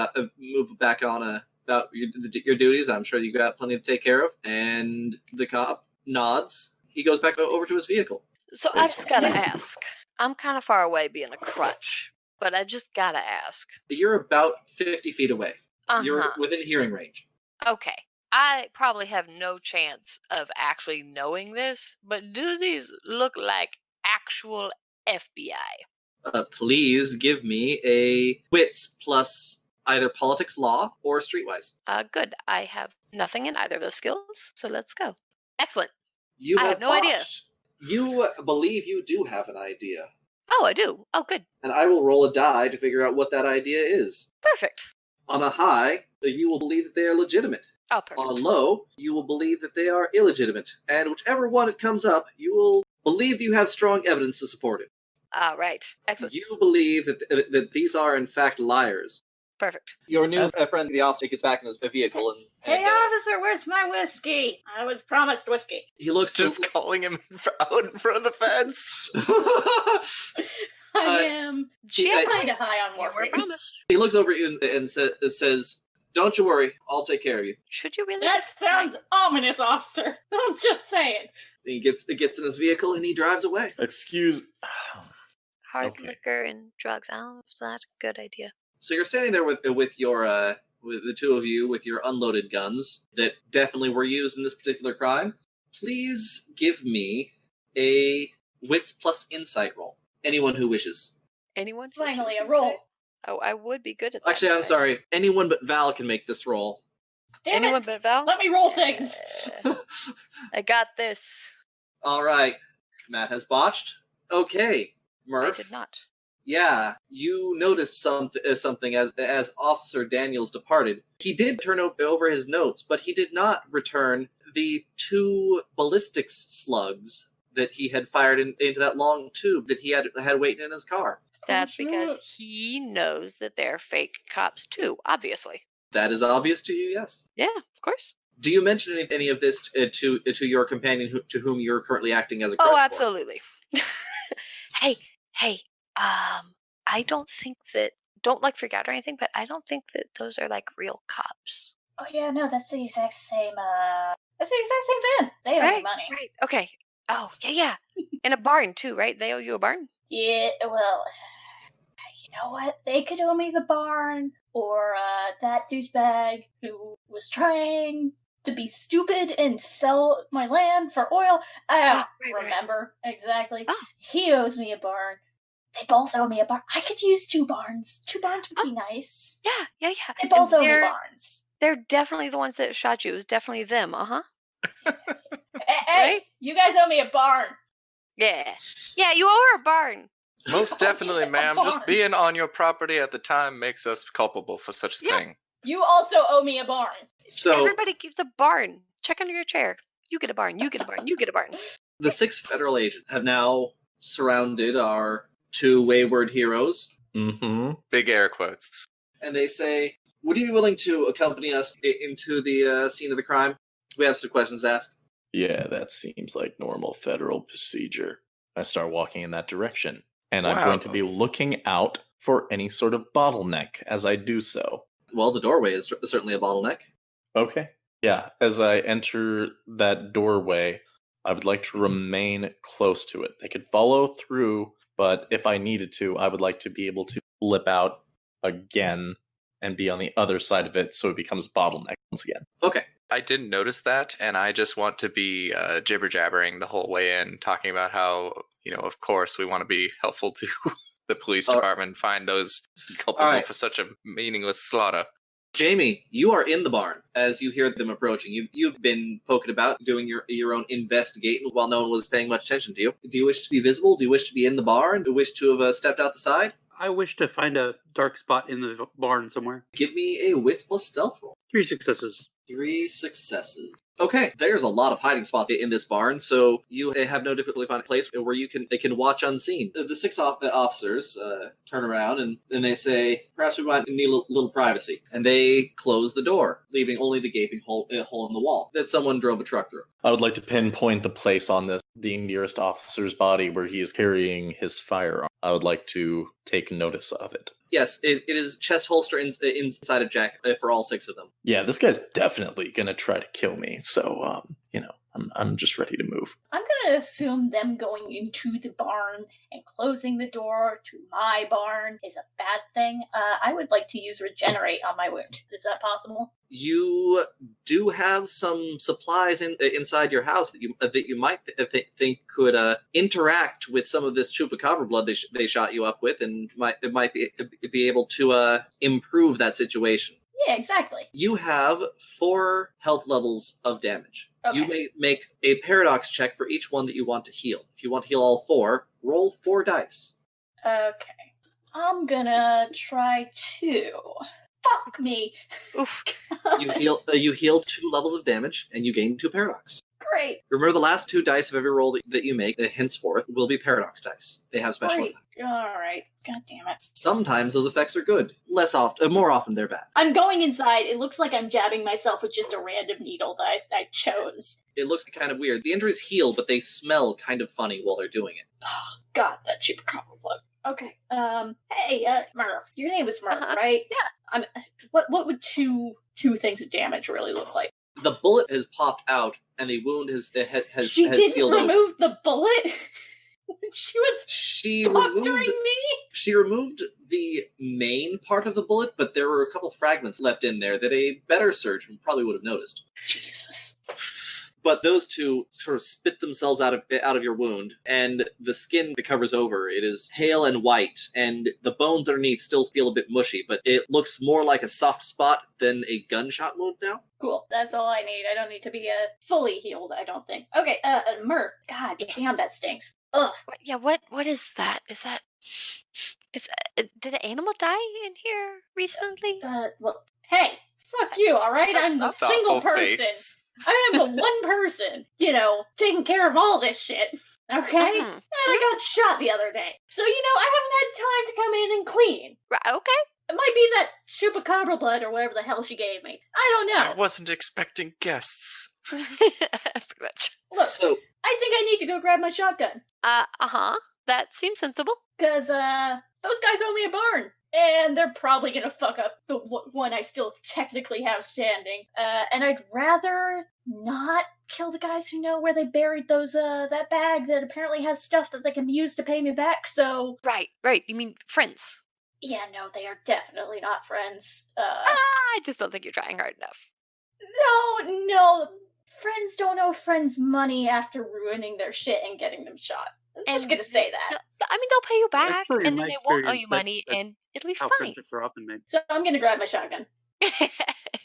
S3: back on about your duties. I'm sure you got plenty to take care of." And the cop nods. He goes back over to his vehicle.
S6: So I just gotta ask. I'm kind of far away being a crutch, but I just gotta ask.
S3: You're about 50 feet away. You're
S6: Uh-huh.
S3: within hearing range.
S6: Okay. I probably have no chance of actually knowing this, but do these look like actual FBI?
S3: Please give me a wits plus either politics, law, or streetwise.
S6: Good. I have nothing in either of those skills, so let's go. Excellent.
S3: You
S6: I have no idea.
S3: You believe you do have an idea.
S6: Oh, I do. Oh, good.
S3: And I will roll a die to figure out what that idea is.
S6: Perfect.
S3: On a high, you will believe that they are legitimate.
S6: Oh, perfect.
S3: On a low, you will believe that they are illegitimate. And whichever one it comes up, you will believe that you have strong evidence to support it.
S6: All right. Excellent.
S3: You believe that these are, in fact, liars.
S6: Perfect.
S3: Your new friend, the officer, gets back in his vehicle and
S5: Hey, officer, where's my whiskey? I was promised whiskey.
S3: he looks
S4: Just calling him out in front of the fence.
S5: I am kind of high on
S6: You were
S5: morphine.
S6: promised.
S3: He looks over at you and says, "Don't you worry, I'll take care of you."
S6: Should you really?
S5: That sounds ominous, officer. I'm just saying.
S3: He gets in his vehicle and he drives away.
S7: Excuse.
S6: Hard
S7: Okay.
S6: liquor and drugs. I don't know if that's a good idea.
S3: So you're standing there with your with the two of you with your unloaded guns that definitely were used in this particular crime. Please give me a wits plus insight roll. Anyone who wishes.
S6: Anyone?
S5: Finally, a roll.
S6: Oh, I would be good at that.
S3: Actually, I'm
S6: but-
S3: sorry. Anyone but Val can make this roll.
S5: Damn
S6: Anyone
S5: it.
S6: but Val?
S5: Let me roll things.
S6: I got this.
S3: All right. Matt has botched. Okay, Murph.
S6: I did not.
S3: Yeah, you noticed something as Officer Daniels departed. He did turn over his notes, but he did not return the 2 ballistics slugs that he had fired into that long tube that he had waiting in his car.
S6: That's
S5: shit.
S6: because he knows that they're fake cops too, obviously.
S3: That is obvious to you, yes.
S6: Yeah, of course.
S3: Do you mention any of this to your companion to whom you're currently acting as a crutch
S6: Oh,
S3: for?
S6: absolutely. Hey, I don't think that, don't like freak out or anything, but I don't think that those are like real cops.
S5: Oh yeah, no, that's the exact same. That's the exact same van. They owe me money.
S6: Right, okay. Oh, yeah. In a barn too, right? They owe you a barn?
S5: Yeah, well, you know what? They could owe me the barn, or that douchebag who was trying to be stupid and sell my land for oil. I don't remember exactly.
S6: Oh.
S5: He owes me a barn. They both owe me a barn. I could use 2 barns. 2 barns would be nice.
S6: Yeah.
S5: They both
S6: And
S5: owe me barns.
S6: They're definitely the ones that shot you. It was definitely them,
S5: Hey, you guys owe me a barn.
S6: Yeah. Yeah, you owe her a barn.
S4: Most definitely,
S5: a
S4: ma'am. Just
S5: barn.
S4: being on your property at the time makes us culpable for such a
S6: Yeah.
S4: thing.
S5: You also owe me a barn.
S3: So
S6: Everybody gives a barn. Check under your chair. You get a barn. You get a barn. You get a barn.
S3: the 6 federal agents have now surrounded our 2 wayward heroes,
S7: Mm-hmm.
S4: Big air quotes.
S3: and they say, "Would you be willing to accompany us into the scene of the crime?" We have some questions to ask.
S7: Yeah, that seems like normal federal procedure. I start walking in that direction, and I'm
S4: Wow.
S7: going to be looking out for any sort of bottleneck as I do so.
S3: Well, the doorway is certainly a bottleneck.
S7: Okay. Yeah, as I enter that doorway, I would like to remain close to it. They could follow through, but if I needed to, I would like to be able to slip out again and be on the other side of it so it becomes bottleneck once again.
S3: Okay.
S4: I didn't notice that, and I just want to be jibber jabbering the whole way in, talking about how, of course, we want to be helpful to the police department and find those culpable
S3: right.
S4: for such a meaningless slaughter.
S3: Jamie, you are in the barn as you hear them approaching. You've been poking about, doing your own investigating while no one was paying much attention to you. Do you wish to be visible? Do you wish to be in the barn? Do you wish to have stepped out the side?
S2: I wish to find a dark spot in the barn somewhere.
S3: Give me a wits plus stealth roll.
S2: 3 successes.
S3: 3 successes. Okay, there's a lot of hiding spots in this barn, so you have no difficulty finding a place where they can watch unseen. The 6 officers turn around and they say, "Perhaps we might need a little privacy," and they close the door, leaving only the gaping hole in the wall that someone drove a truck through.
S7: I would like to pinpoint the place on the nearest officer's body where he is carrying his firearm. I would like to take notice of it.
S3: Yes, it is chest holster inside of jacket for all 6 of them.
S7: Yeah, this guy's definitely gonna try to kill me. So, I'm just ready to move.
S5: I'm gonna assume them going into the barn and closing the door to my barn is a bad thing. I would like to use regenerate on my wound. Is that possible?
S3: You do have some supplies inside your house that you might think could interact with some of this chupacabra blood they shot you up with, and might be able to improve that situation.
S5: Yeah, exactly.
S3: You have 4 health levels of damage.
S5: Okay.
S3: You may make a paradox check for each one that you want to heal. If you want to heal all 4, roll 4 dice.
S5: Okay. I'm gonna try 2. Fuck me!
S6: Oof.
S3: You heal 2 levels of damage, and you gain 2 paradox.
S5: Great.
S3: Remember, the last 2 dice of every roll that you make, henceforth, will be paradox dice. They have special
S5: Great.
S3: effects.
S5: Alright. God damn it.
S3: Sometimes those effects are good. More often they're bad.
S5: I'm going inside. It looks like I'm jabbing myself with just a random needle that I chose.
S3: It looks kind of weird. The injuries heal, but they smell kind of funny while they're doing it.
S5: God, that cheap copper plug. Okay. Hey, Murph. Your name is Murph, right?
S6: Yeah.
S5: What would two things of damage really look like?
S3: The bullet has popped out, and the wound has
S5: She didn't
S3: sealed over.
S5: remove the bullet? She was
S3: She
S5: doctoring me?
S3: She removed the main part of the bullet, but there were a couple fragments left in there that a better surgeon probably would have noticed.
S5: Jesus.
S3: But those 2 sort of spit themselves out of your wound, and the skin that covers over, it is pale and white, and the bones underneath still feel a bit mushy, but it looks more like a soft spot than a gunshot wound now.
S5: Cool. That's all I need. I don't need to be fully healed, I don't think. Okay, Murph. God damn, that stinks. Ugh.
S6: Yeah, what is that? Did an animal die in here recently?
S5: Well, hey, fuck you, alright? I'm the single person.
S4: Face.
S5: I am the one person, taking care of all this shit. Okay? And I got shot the other day. So, I haven't had time to come in and clean.
S6: Right, okay.
S5: It might be that chupacabra blood or whatever the hell she gave me. I don't know.
S4: I wasn't expecting guests.
S6: Pretty much.
S5: Look,
S3: So,
S5: I think I need to go grab my shotgun.
S6: That seems sensible.
S5: Because, those guys owe me a barn. And they're probably gonna fuck up the one I still technically have standing. And I'd rather not kill the guys who know where they buried that bag that apparently has stuff that they can use to pay me back, so...
S6: Right. You mean friends?
S5: Yeah, no, they are definitely not friends.
S6: I just don't think you're trying hard enough.
S5: No. Friends don't owe friends money after ruining their shit and getting them shot. I'm just gonna say that.
S6: I mean, they'll pay you back,
S2: Actually, in
S6: and then
S2: my
S6: they won't owe
S2: experience,
S6: you money,
S2: that's
S6: and it'll be
S2: how
S6: fine.
S2: friendships are often made.
S5: So I'm gonna grab my shotgun.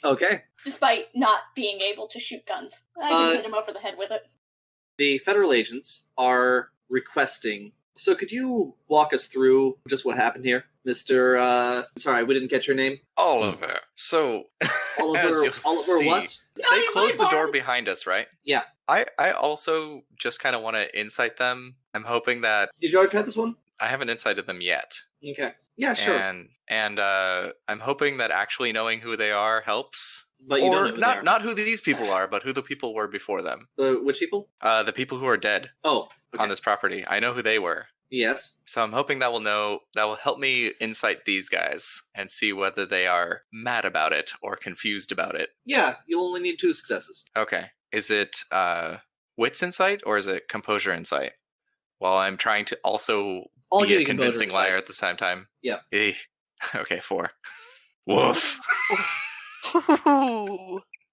S3: okay.
S5: Despite not being able to shoot guns. I can hit him over the head with it.
S3: The federal agents are requesting... So could you walk us through just what happened here? Mr. Sorry, we didn't get your name.
S4: Oliver. So,
S3: Oliver,
S4: as you'll
S3: Oliver
S4: see,
S3: what?
S4: they closed the door behind us, right?
S3: Yeah.
S4: I also just kind of want to insight them. I'm hoping that...
S3: Did you already try this one?
S4: I haven't incited them yet.
S3: Okay. Yeah, sure.
S4: And I'm hoping that actually knowing who they are helps.
S3: But you don't know who they are.
S4: Not who these people are, but who the people were before them.
S3: Which people?
S4: The people who are dead
S3: Oh, okay.
S4: on this property. I know who they were.
S3: Yes.
S4: So I'm hoping that will help me insight these guys and see whether they are mad about it or confused about it.
S3: Yeah, you'll only need 2 successes.
S4: Okay. Is it wits insight or is it composure insight? While I'm trying to also be a convincing liar at the same time.
S3: Yeah.
S4: Okay, 4. Woof.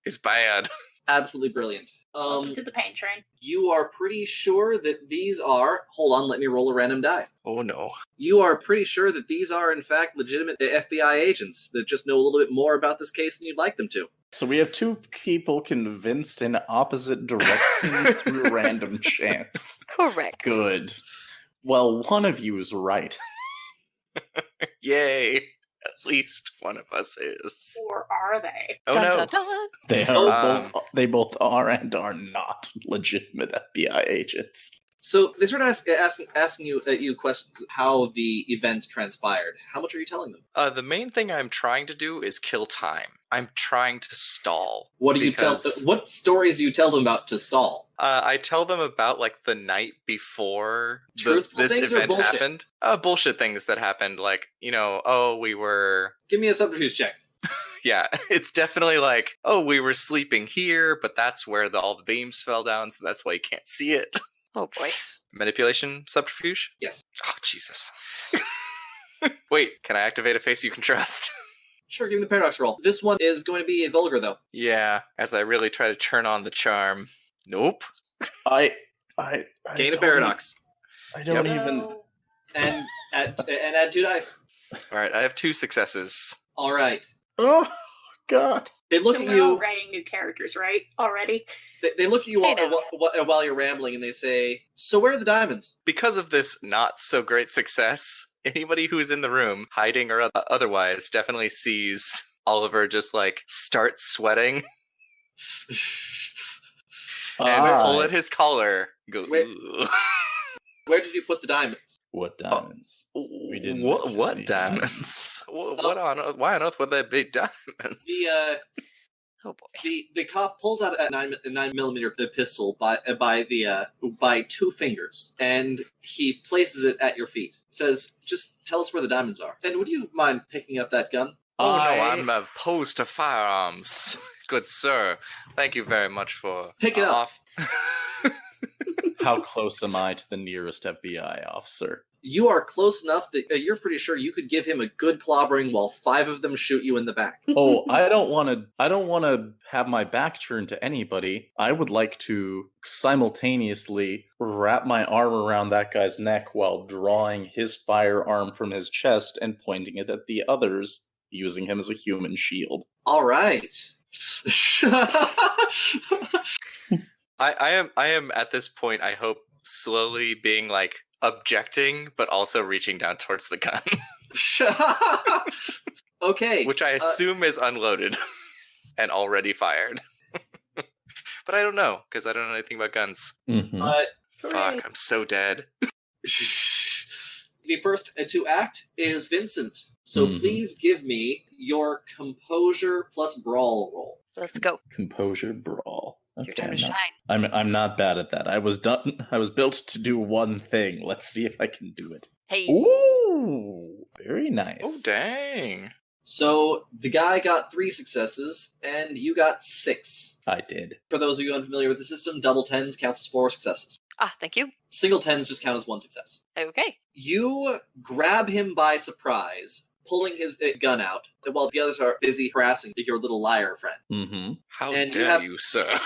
S4: It's bad.
S3: Absolutely brilliant.
S5: To the pain train.
S3: You are pretty sure that these are... Hold on, let me roll a random die.
S4: Oh no.
S3: You are pretty sure that these are, in fact, legitimate FBI agents that just know a little bit more about this case than you'd like them to.
S7: So we have 2 people convinced in opposite directions through random chance.
S6: Correct.
S7: Good. Well, one of you is right.
S4: Yay. At least one of us is.
S5: Or are they?
S4: Oh
S6: Dun,
S4: no.
S6: dun, dun.
S7: They are they both are and are not legitimate FBI agents.
S3: So they start asking you questions how the events transpired. How much are you telling them?
S4: The main thing I'm trying to do is kill time. I'm trying to stall.
S3: What do you tell? What stories do you tell them about to stall?
S4: I tell them about like the night before this
S3: things or
S4: event
S3: bullshit?
S4: happened. Bullshit things that happened, like we were.
S3: Give me a subterfuge check.
S4: Yeah, it's definitely like, we were sleeping here, but that's where all the beams fell down, so that's why you can't see it.
S6: Oh boy.
S4: Manipulation subterfuge?
S3: Yes.
S4: Oh, Jesus. Wait, can I activate a face you can trust?
S3: Sure, give me the paradox roll. This one is going to be vulgar, though.
S4: Yeah, as I really try to turn on the charm. Nope.
S3: Gain a paradox.
S7: I don't even...
S3: And add 2 dice.
S4: Alright, I have 2 successes.
S3: Alright.
S7: Oh, God.
S3: They look
S5: So
S3: at
S5: we're
S3: you...
S5: all writing new characters, right? Already?
S3: They look at you while you're rambling, and they say, so where are the diamonds?
S4: Because of this not so great success, Anybody who's in the room, hiding or otherwise, definitely sees Oliver just like start sweating and pull at his collar. Go.
S3: Wait.
S4: "Ooh."
S3: Where did you put the diamonds?
S7: What diamonds? We didn't
S4: What?
S7: mention
S4: What
S7: any
S4: diamonds? What on? Why on earth would they be diamonds?
S6: Oh boy.
S3: The cop pulls out a 9mm pistol by 2 fingers, and he places it at your feet. Says, "Just tell us where the diamonds are. And would you mind picking up that gun?"
S4: Oh no, I'm opposed to firearms. Good sir, thank you very much for
S3: Pick it up.
S7: How close am I to the nearest FBI officer?
S3: You are close enough that you're pretty sure you could give him a good clobbering while 5 of them shoot you in the back.
S7: Oh, I don't want to have my back turned to anybody. I would like to simultaneously wrap my arm around that guy's neck while drawing his firearm from his chest and pointing it at the others, using him as a human shield.
S3: All right.
S4: I am at this point, I hope, slowly being like objecting, but also reaching down towards the gun.
S3: Okay.
S4: Which I assume is unloaded and already fired. But I don't know, because I don't know anything about guns.
S7: Mm-hmm.
S4: Fuck, I'm so dead.
S3: The first to act is Vincent. So please give me your composure plus brawl roll.
S6: Let's go.
S7: Composure brawl.
S6: It's your
S7: Okay,
S6: time to shine.
S7: I'm not bad at that. I was built to do one thing. Let's see if I can do it.
S6: Hey.
S7: Ooh, very nice.
S4: Oh, dang.
S3: So the guy got 3 successes, and you got 6.
S7: I did.
S3: For those of you unfamiliar with the system, double 10s counts as 4 successes.
S6: Thank you.
S3: Single 10s just count as 1 success.
S6: Okay.
S3: You grab him by surprise, pulling his gun out, while the others are busy harassing your little liar friend.
S7: Mm-hmm.
S4: How
S3: And
S4: dare you, sir?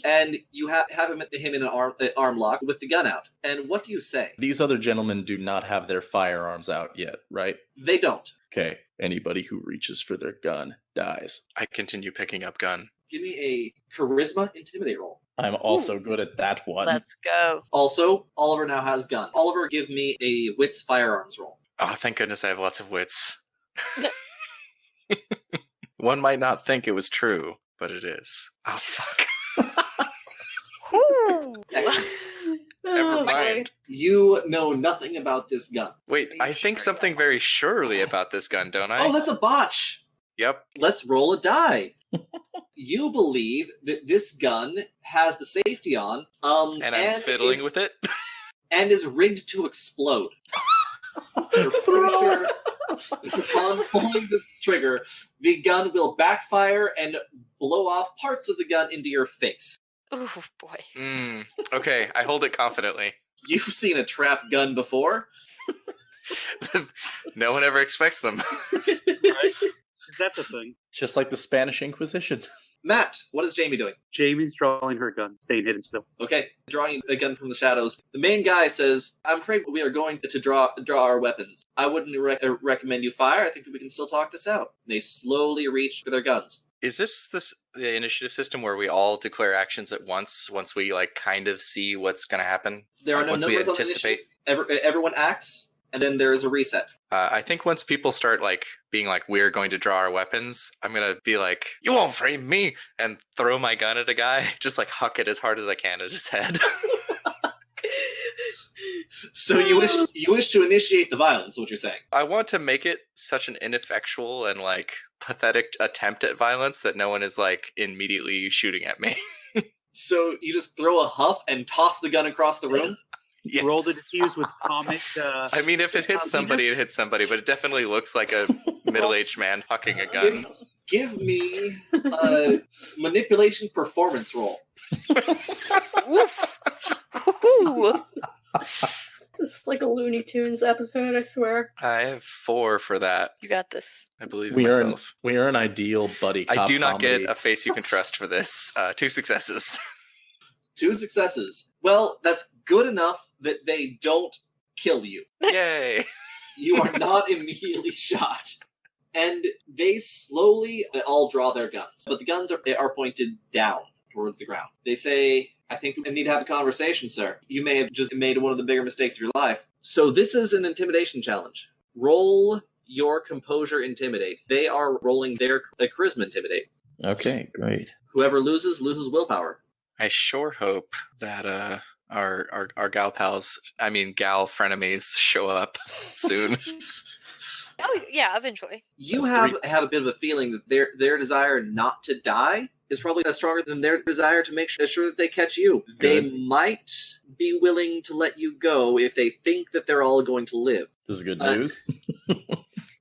S3: And you have him in an arm lock with the gun out. And what do you say?
S7: These other gentlemen do not have their firearms out yet, right?
S3: They don't.
S7: Okay. Anybody who reaches for their gun dies.
S4: I continue picking up gun.
S3: Give me a charisma intimidate roll.
S7: I'm also good at that one.
S6: Let's go.
S3: Also, Oliver now has gun. Oliver, give me a wits firearms roll.
S4: Oh, thank goodness I have lots of wits. One might not think it was true, but it is. Oh, fuck.
S3: Excellent.
S4: Never mind.
S3: You know nothing about this gun.
S4: Wait, I think something very surely about this gun, don't I?
S3: Oh, that's a botch.
S4: Yep.
S3: Let's roll a die. You believe that this gun has the safety on,
S4: And I'm fiddling with it?
S3: and is rigged to explode. You're pretty sure upon pulling this trigger, the gun will backfire and blow off parts of the gun into your face.
S6: Oh boy.
S4: Okay, I hold it confidently.
S3: You've seen a trap gun before.
S4: No one ever expects them.
S2: Right? That's a thing.
S7: Just like the Spanish Inquisition.
S3: Matt, what is Jamie doing?
S2: Jamie's drawing her gun, staying hidden still.
S3: Okay, drawing a gun from the shadows. The main guy says, "I'm afraid we are going to draw our weapons. I wouldn't recommend you fire. I think that we can still talk this out." They slowly reach for their guns.
S4: Is this the initiative system where we all declare actions at once we like kind of see what's going to happen?
S3: There are
S4: Like,
S3: no
S4: once we
S3: numbers on the
S4: anticipate.
S3: initiative. Everyone acts, and then there is a reset.
S4: I think once people start like being like, we're going to draw our weapons, I'm going to be like, you won't frame me, and throw my gun at a guy, just like huck it as hard as I can at his head.
S3: So you wish to initiate the violence, is what you're saying.
S4: I want to make it such an ineffectual and like pathetic attempt at violence that no one is like immediately shooting at me.
S3: So you just throw a huff and toss the gun across the room?
S4: Yes.
S2: Roll the diffuse with comic.
S4: I mean, if it hits somebody, it hits somebody, but it definitely looks like a middle-aged man hucking a gun.
S3: Give me a manipulation performance roll.
S6: Woof. Woohoo.
S5: This is like a Looney Tunes episode, I swear.
S4: I have 4 for that.
S6: You got this.
S4: I believe in
S7: We are
S4: myself.
S7: an ideal buddy cop
S4: I do not
S7: comedy.
S4: get a face you can trust for this. 2 successes.
S3: 2 successes. Well, that's good enough that they don't kill you.
S4: Yay!
S3: You are not immediately shot. And they slowly all draw their guns. But the guns are pointed down. towards the ground. They say, I think we need to have a conversation, sir. You may have just made one of the bigger mistakes of your life. So this is an intimidation challenge. Roll your composure intimidate. They are rolling their charisma intimidate.
S7: Okay, great.
S3: Whoever loses willpower.
S4: I sure hope that our gal frenemies show up soon.
S6: Oh yeah, eventually.
S3: You have a bit of a feeling that their desire not to die is probably stronger than their desire to make sure that they catch you.
S7: Good.
S3: They might be willing to let you go if they think that they're all going to live.
S7: This is good news.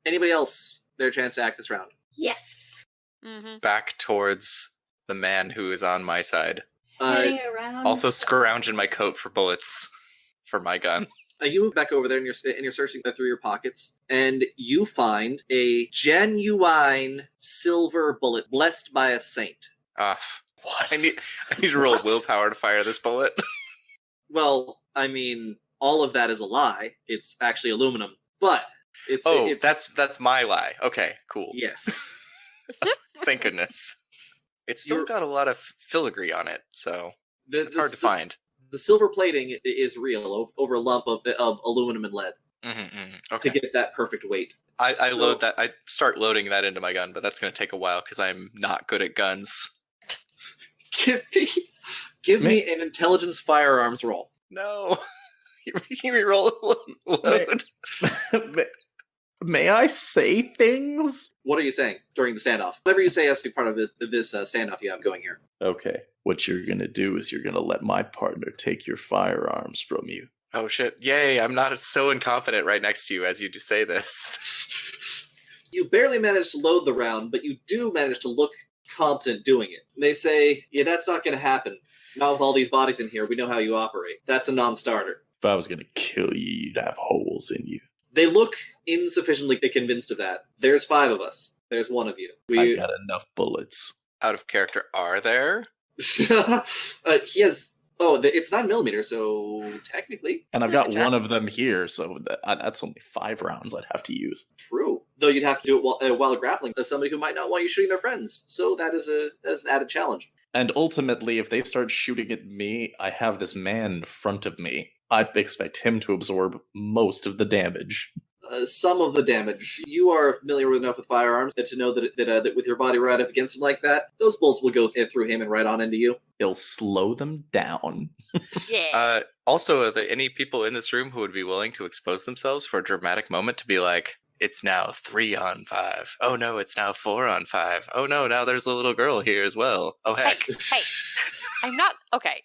S3: Anybody else, their chance to act this round?
S5: Yes.
S6: Mm-hmm.
S4: Back towards the man who is on my side.
S5: Heading around.
S4: Also scrounging my coat for bullets for my gun.
S3: You move back over there and you're searching through your pockets, and you find a genuine silver bullet blessed by a saint.
S7: What?
S4: I need to roll willpower to fire this bullet.
S3: Well, I mean, all of that is a lie. It's actually aluminum, but it's
S4: that's my lie. Okay, cool.
S3: Yes.
S4: Thank goodness. It's still got a lot of filigree on it, so it's hard to find.
S3: The silver plating is real over a lump of aluminum and lead
S4: Okay.
S3: to get that perfect weight.
S4: I load that. I start loading that into my gun, but that's going to take a while because I'm not good at guns.
S3: Give me an intelligence firearms roll.
S4: No, you're making me roll a load.
S7: May I say things?
S3: What are you saying during the standoff? Whatever you say has to be part of this standoff you have going here.
S7: Okay. What you're going to do is you're going to let my partner take your firearms from you.
S4: Oh shit! Yay! I'm not so incompetent right next to you as you do say this.
S3: You barely manage to load the round, but you do manage to look competent doing it. And they say, yeah, that's not going to happen. Not with all these bodies in here. We know how you operate. That's a non-starter.
S7: If I was going to kill you, you'd have holes in you.
S3: They look insufficiently convinced of that. There's 5 of us. There's 1 of you.
S7: I got enough bullets.
S4: Out of character, are there?
S3: He has... Oh, it's 9mm, so technically...
S7: And I've got one of them here, so that's only 5 rounds I'd have to use.
S3: True. Though you'd have to do it while grappling with somebody who might not want you shooting their friends. So that is an added challenge.
S7: And ultimately, if they start shooting at me, I have this man in front of me. I expect him to absorb most of the damage.
S3: Some of the damage. You are familiar enough with firearms to know that with your body right up against him like that, those bullets will go through him and right on into you.
S7: It'll slow them down.
S6: Yeah.
S4: Also, are there any people in this room who would be willing to expose themselves for a dramatic moment to be like, it's now 3 on 5. Oh no, it's now 4 on 5. Oh no, now there's a little girl here as well. Oh heck.
S6: Hey, I'm not... Okay.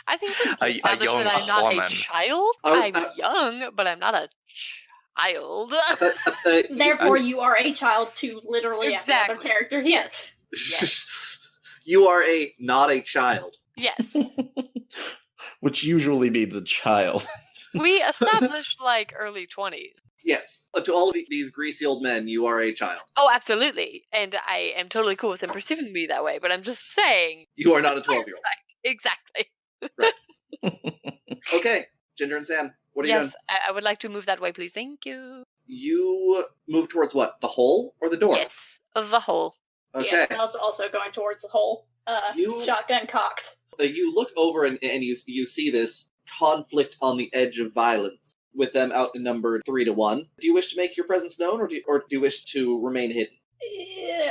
S6: I think
S4: A young
S6: that I'm not
S4: woman.
S6: a child. I'm young, but I'm not a child.
S5: Therefore, you are a child to literally every other character here.
S6: Yes.
S3: You are not a child.
S6: Yes.
S7: Which usually means a child.
S6: We established early 20s.
S3: Yes. To all of these greasy old men, you are a child.
S6: Oh, absolutely. And I am totally cool with them perceiving me that way, but I'm just saying.
S3: You are not a 12-year-old.
S6: Exactly.
S3: Right. Okay, Ginger and Sam, what are you doing?
S6: Yes, I would like to move that way, please. Thank you.
S3: You move towards what? The hole or the door?
S6: Yes, the hole.
S3: Okay.
S5: Yeah, I was also going towards the hole. Shotgun cocked.
S3: You look over and you see this conflict on the edge of violence with them outnumbered 3-1. Do you wish to make your presence known, or do you wish to remain hidden?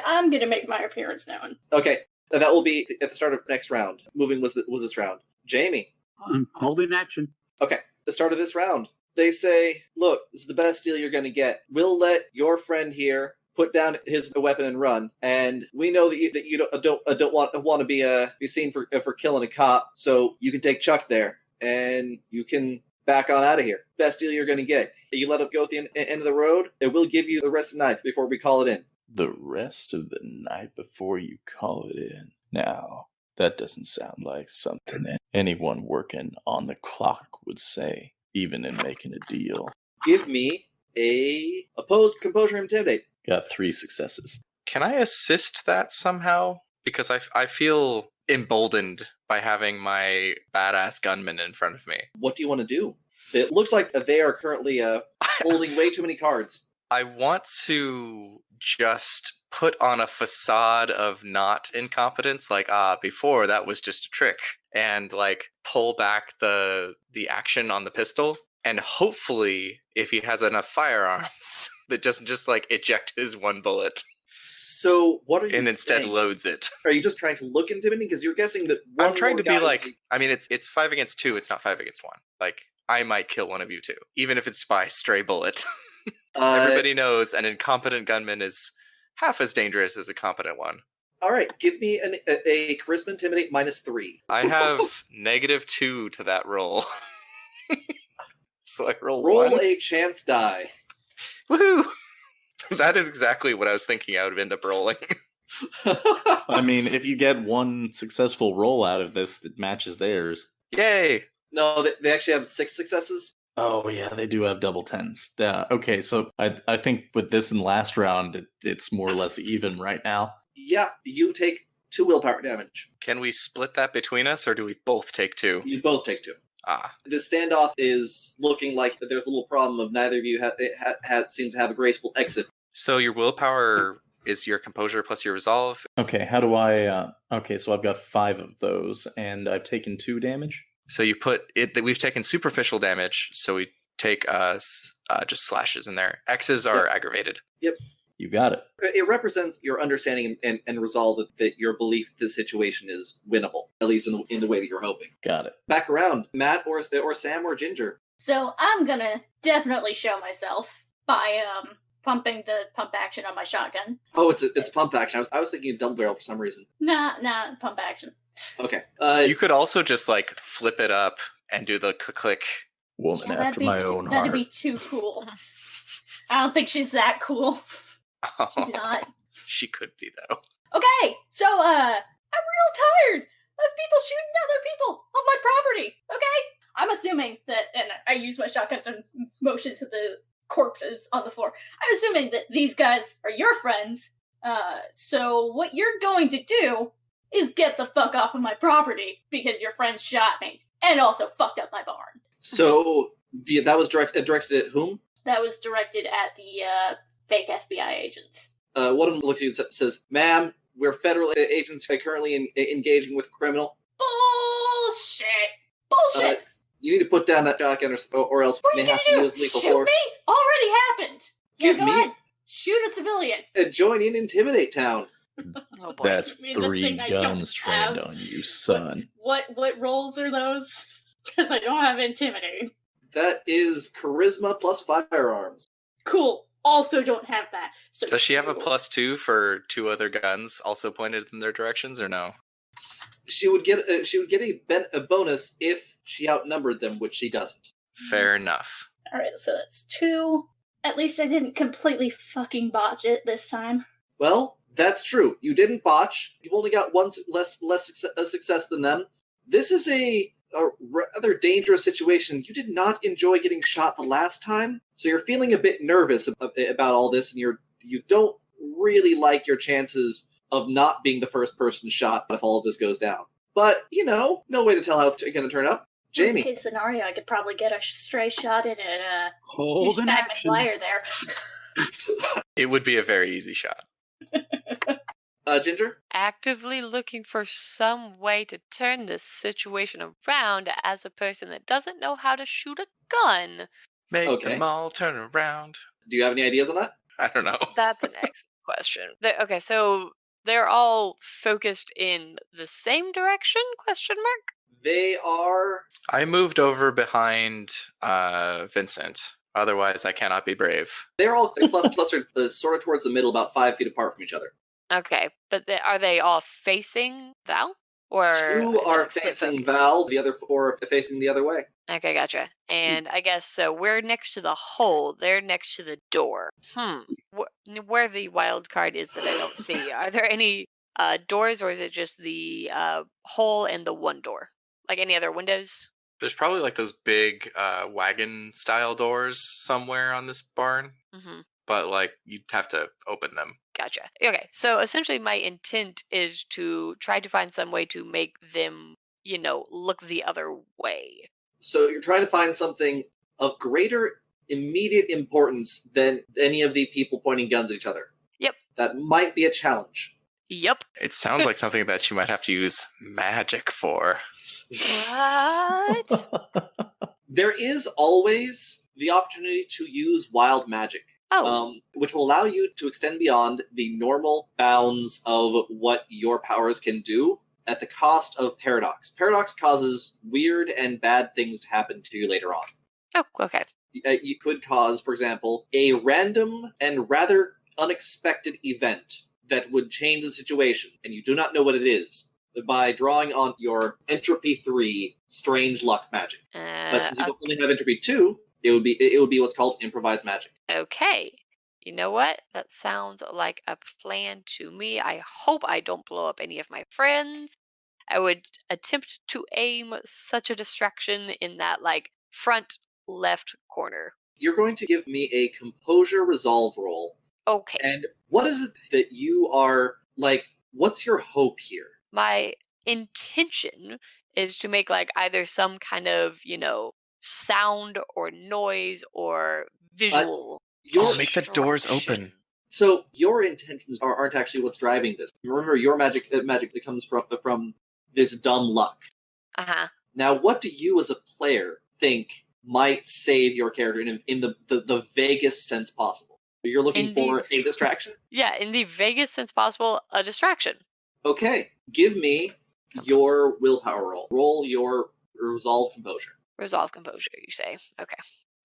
S5: I'm going to make my appearance known.
S3: Okay, that will be at the start of next round. Moving was this round. Jamie.
S2: I'm holding action.
S3: Okay, the start of this round. They say, look, this is the best deal you're going to get. We'll let your friend here put down his weapon and run, and we know that you don't want to be seen for killing a cop, so you can take Chuck there, and you can back on out of here. Best deal you're going to get. You let him go at the end of the road, and we'll give you the rest of the night before we call it in.
S7: The rest of the night before you call it in. Now, that doesn't sound like something anyone working on the clock would say, even in making a deal.
S3: Give me a opposed composure intimidate.
S7: Got 3 successes.
S4: Can I assist that somehow? Because I feel emboldened by having my badass gunman in front of me.
S3: What do you want to do? It looks like they are currently holding way too many cards.
S4: I want to just put on a facade of not incompetence, like, before that was just a trick, and like pull back the action on the pistol, and hopefully, if he has enough firearms, that doesn't just like eject his one bullet.
S3: So what are you
S4: and instead
S3: saying?
S4: loads it.
S3: Are you just trying to look intimidating? Because you're guessing that one
S4: I'm trying to
S3: more
S4: be
S3: guy-
S4: like, I mean, it's 5 against 2. It's not 5 against 1. Like, I might kill one of you too, even if it's by stray bullet. Everybody knows an incompetent gunman is half as dangerous as a competent one.
S3: All right, give me a charisma intimidate -3.
S4: I have -2 to that roll. So I roll
S3: Roll
S4: 1.
S3: a chance die.
S4: Woohoo! That is exactly what I was thinking I would end up rolling.
S7: I mean, if you get one successful roll out of this that matches theirs.
S4: Yay!
S3: No, they actually have 6 successes.
S7: Oh, yeah, they do have double 10s. Okay, so I think with this in the last round, it's more or less even right now.
S3: Yeah, you take 2 willpower damage.
S4: Can we split that between us, or do we both take 2?
S3: You both take 2.
S4: Ah.
S3: The standoff is looking like there's a little problem of neither of you seems to have a graceful exit.
S4: So your willpower is your composure plus your resolve?
S7: Okay, how do I... okay, so I've got 5 of those, and I've taken 2 damage?
S4: So you put it that we've taken superficial damage, so we take just slashes in there. X's are aggravated.
S3: Yep.
S7: You got it.
S3: It represents your understanding and resolve that your belief this situation is winnable, at least in the way that you're hoping.
S7: Got it.
S3: Back around, Matt or Sam or Ginger.
S5: So I'm gonna definitely show myself by pumping the pump action on my shotgun.
S3: Oh, it's pump action. I was thinking of double barrel for some reason.
S5: Nah, pump action.
S3: Okay.
S4: You could also just like flip it up and do the click.
S7: Woman
S5: Yeah,
S7: after my own heart.
S5: That'd be too cool. I don't think she's that cool. She's not.
S4: She could be though.
S5: Okay, so I'm real tired of people shooting other people on my property. Okay, I'm assuming that, and I use my shotgun to motion to the corpses on the floor. I'm assuming that these guys are your friends. So what you're going to do is get the fuck off of my property because your friends shot me and also fucked up my barn.
S3: So that was directed at whom?
S5: That was directed at the fake FBI agents.
S3: One of them looks at you and says, "Ma'am, we're federal agents currently engaging with a criminal."
S5: Bullshit!
S3: You need to put down that shotgun or else
S5: What
S3: you
S5: are
S3: may
S5: you
S3: have
S5: gonna
S3: to
S5: do?
S3: use lethal
S5: Shoot
S3: force.
S5: me? Already happened.
S3: Give
S5: Go
S3: me-
S5: ahead. Shoot a civilian.
S3: And join in Intimidate Town.
S6: Oh boy.
S7: That's
S5: I mean, the
S7: 3
S5: thing I don't
S7: guns trained
S5: have.
S7: on you, son.
S5: What rolls are those? Because I don't have intimidate.
S3: That is charisma plus firearms.
S5: Cool. Also don't have that. So
S4: Does she have a +2 for 2 other guns also pointed in their directions, or no?
S3: She would get a bonus if she outnumbered them, which she doesn't.
S4: Fair enough.
S5: Alright, so that's 2. At least I didn't completely fucking botch it this time.
S3: Well, that's true. You didn't botch. You've only got one less success than them. This is a rather dangerous situation. You did not enjoy getting shot the last time, so you're feeling a bit nervous about all this, and you don't really like your chances of not being the first person shot if all of this goes down. But, no way to tell how it's going to turn out. Jamie.
S5: Worst case scenario, I could probably get a stray shot in it.
S2: Hold an action.
S5: McGuire there.
S4: It would be a very easy shot.
S3: Ginger?
S6: Actively looking for some way to turn this situation around as a person that doesn't know how to shoot a gun.
S4: Make
S3: Okay.
S4: them all turn around.
S3: Do you have any ideas on that?
S4: I don't know.
S6: That's an excellent question. Okay, so they're all focused in the same direction? Question mark.
S3: They are...
S4: I moved over behind Vincent. Otherwise, I cannot be brave.
S3: They're all clustered sort of towards the middle, about 5 feet apart from each other.
S6: Okay, but are they all facing Val? Or
S3: 2 are facing Val, the other 4 are facing the other way.
S6: Okay, gotcha. And I guess so. We're next to the hole. They're next to the door. Where the wild card is that I don't see. Are there any doors, or is it just the hole and the one door? Like any other windows?
S4: There's probably like those big wagon-style doors somewhere on this barn.
S6: Mm-hmm.
S4: But like you'd have to open them.
S6: Gotcha. Okay, so essentially my intent is to try to find some way to make them, look the other way.
S3: So you're trying to find something of greater immediate importance than any of the people pointing guns at each other.
S6: Yep.
S3: That might be a challenge.
S6: Yep.
S4: It sounds like something that you might have to use magic for.
S6: What?
S3: There is always the opportunity to use wild magic. Which will allow you to extend beyond the normal bounds of what your powers can do at the cost of paradox. Paradox causes weird and bad things to happen to you later on.
S6: Oh, okay.
S3: You could cause, for example, a random and rather unexpected event that would change the situation, and you do not know what it is, by drawing on your Entropy 3 Strange Luck magic. But since you only have Entropy 2, it would be what's called improvised magic.
S6: Okay. You know what? That sounds like a plan to me. I hope I don't blow up any of my friends. I would attempt to aim such a distraction in that, like, front left corner.
S3: You're going to give me a composure resolve roll.
S6: Okay.
S3: And what is it that you are, like, what's your hope here?
S6: My intention is to make, like, either some kind of, sound or noise or visual.
S4: Make the doors open.
S3: So your intentions aren't actually what's driving this. Remember, your magic that comes from this dumb luck.
S6: Uh-huh.
S3: Now, what do you as a player think might save your character in the vaguest sense possible? You're looking for a distraction?
S6: Yeah, in the vaguest sense possible, a distraction.
S3: Okay, give me your willpower roll. Roll your resolve composure.
S6: Resolve composure, you say. Okay.